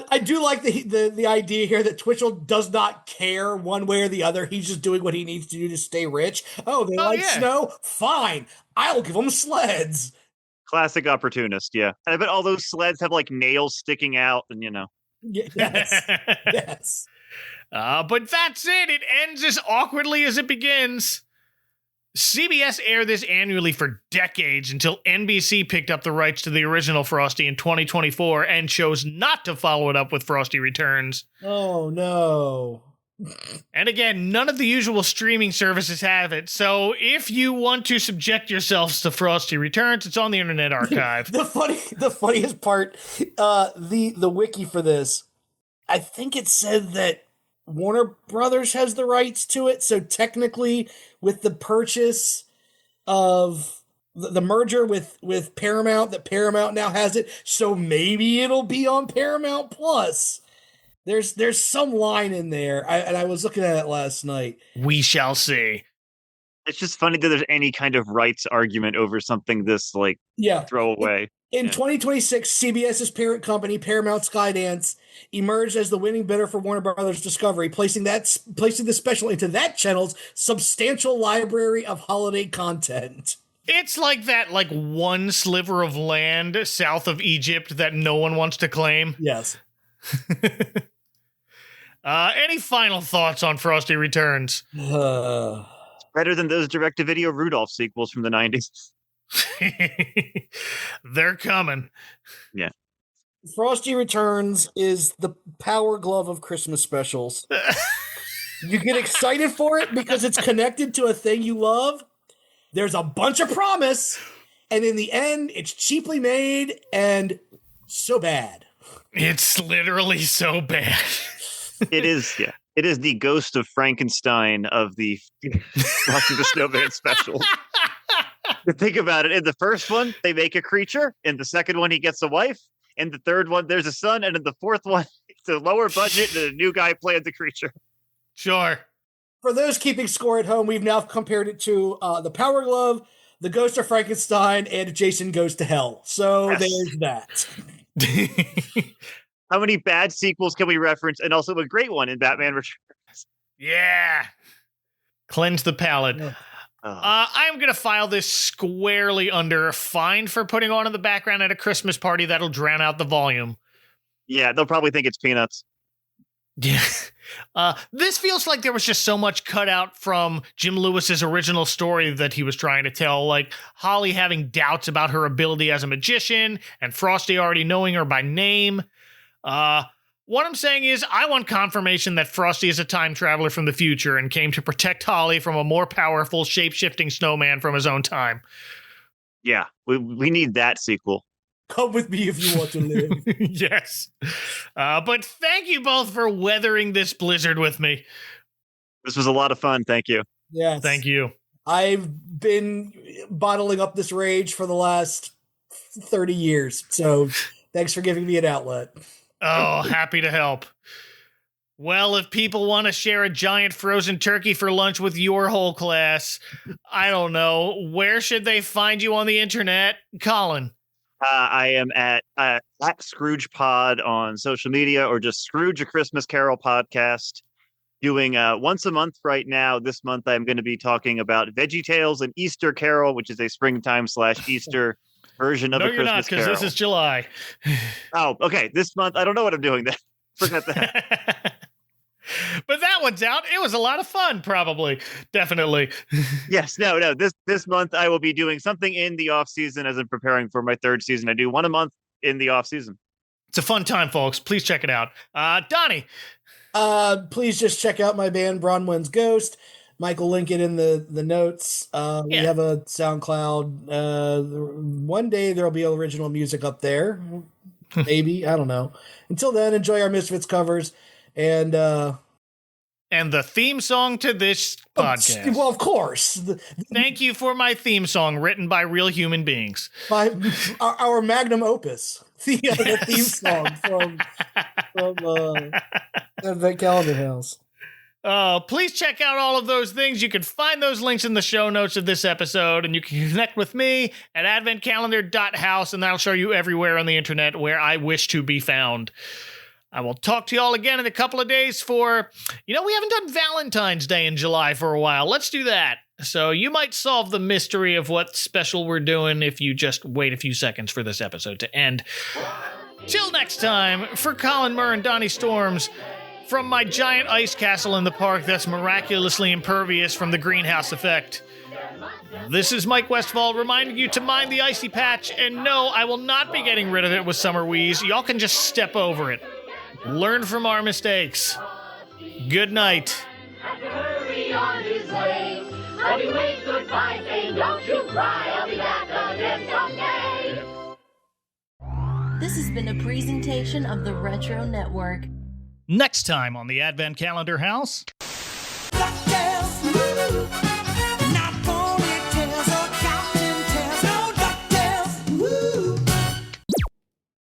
I do like the idea here that Twitchell does not care one way or the other. He's just doing what he needs to do to stay rich. Oh, they like snow? Fine. I'll give them sleds.
Classic opportunist, yeah. And I bet all those sleds have like nails sticking out and,
Yes. Yes.
But that's it. It ends as awkwardly as it begins. CBS aired this annually for decades until NBC picked up the rights to the original Frosty in 2024 and chose not to follow it up with Frosty Returns.
Oh, no.
And again, none of the usual streaming services have it, so if you want to subject yourselves to Frosty Returns, it's on the Internet Archive.
The funniest part, the wiki for this, I think it said that Warner Brothers has the rights to it, so technically with the purchase of the merger with Paramount, that Paramount now has it, so maybe it'll be on Paramount Plus. There's some line in there, and I was looking at it last night.
We shall see.
It's just funny that there's any kind of rights argument over something this throwaway.
In 2026, CBS's parent company, Paramount Skydance, emerged as the winning bidder for Warner Brothers Discovery, placing the special into that channel's substantial library of holiday content.
It's like that one sliver of land south of Egypt that no one wants to claim.
Yes.
Any final thoughts on Frosty Returns?
Better than those direct-to-video Rudolph sequels from the 90s.
They're coming.
Yeah.
Frosty Returns is the power glove of Christmas specials. You get excited for it because it's connected to a thing you love. There's a bunch of promise, and in the end, it's cheaply made and so bad.
It's literally so bad.
It is, yeah. It is the ghost of Frankenstein of the Frosty the Snowman special. Think about it. In the first one, they make a creature. In the second one, he gets a wife. In the third one, there's a son. And in the fourth one, it's a lower budget and a new guy playing the creature.
Sure.
For those keeping score at home, we've now compared it to the Power Glove, the Ghost of Frankenstein, and Jason Goes to Hell. So there's that.
How many bad sequels can we reference? And also a great one in Batman Returns.
Yeah. Cleanse the palate. I'm going to file this squarely under a fine for putting on in the background at a Christmas party that'll drown out the volume.
Yeah, they'll probably think it's Peanuts.
Yeah. This feels like there was just so much cut out from Jim Lewis's original story that he was trying to tell, like Holly having doubts about her ability as a magician and Frosty already knowing her by name. What I'm saying is I want confirmation that Frosty is a time traveler from the future and came to protect Holly from a more powerful shape-shifting snowman from his own time.
Yeah, we need that sequel.
Come with me if you want to live.
Yes. But thank you both for weathering this blizzard with me.
This was a lot of fun. Thank you.
Yes.
Thank you.
I've been bottling up this rage for the last 30 years. So thanks for giving me an outlet.
Oh, happy to help. Well, if people want to share a giant frozen turkey for lunch with your whole class, I don't know, where should they find you on the internet? Colin.
I am at Scrooge Pod on social media, or just Scrooge A Christmas Carol podcast, doing once a month right now. This month I'm going to be talking about Veggie Tales and Easter Carol, which is a springtime/Easter version of A Christmas Carol. No, you're not, because
this is July.
Oh, okay. This month, I don't know what I'm doing then. Forget that.
But that one's out. It was a lot of fun, probably. Definitely.
Yes, no. This month I will be doing something in the off season as I'm preparing for my third season. I do one a month in the off season.
It's a fun time, folks. Please check it out. Donnie.
Please just check out my band Bronwyn's Ghost. Michael link it in the notes. We have a SoundCloud. One day there'll be original music up there. Maybe. I don't know. Until then, enjoy our Misfits covers. And the
theme song to this podcast.
Well, of course.
Thank you for my theme song written by real human beings.
By our magnum opus. The theme song from the Calendar House.
Please check out all of those things. You can find those links in the show notes of this episode, and you can connect with me at adventcalendar.house, and that'll show you everywhere on the internet where I wish to be found. I will talk to you all again in a couple of days for, we haven't done Valentine's Day in July for a while. Let's do that. So you might solve the mystery of what special we're doing if you just wait a few seconds for this episode to end. Till next time, for Colin Murr and Donnie Storms, from my giant ice castle in the park that's miraculously impervious from the greenhouse effect, this is Mike Westfall reminding you to mind the icy patch, and no, I will not be getting rid of it with summer wheeze. Y'all can just step over it. Learn from our mistakes. Good night.
Hurry on his way. Let me wave goodbye, saying, don't you cry, I'll be back again someday.
This has been a presentation of the Retro Network.
Next time on the Advent Calendar House.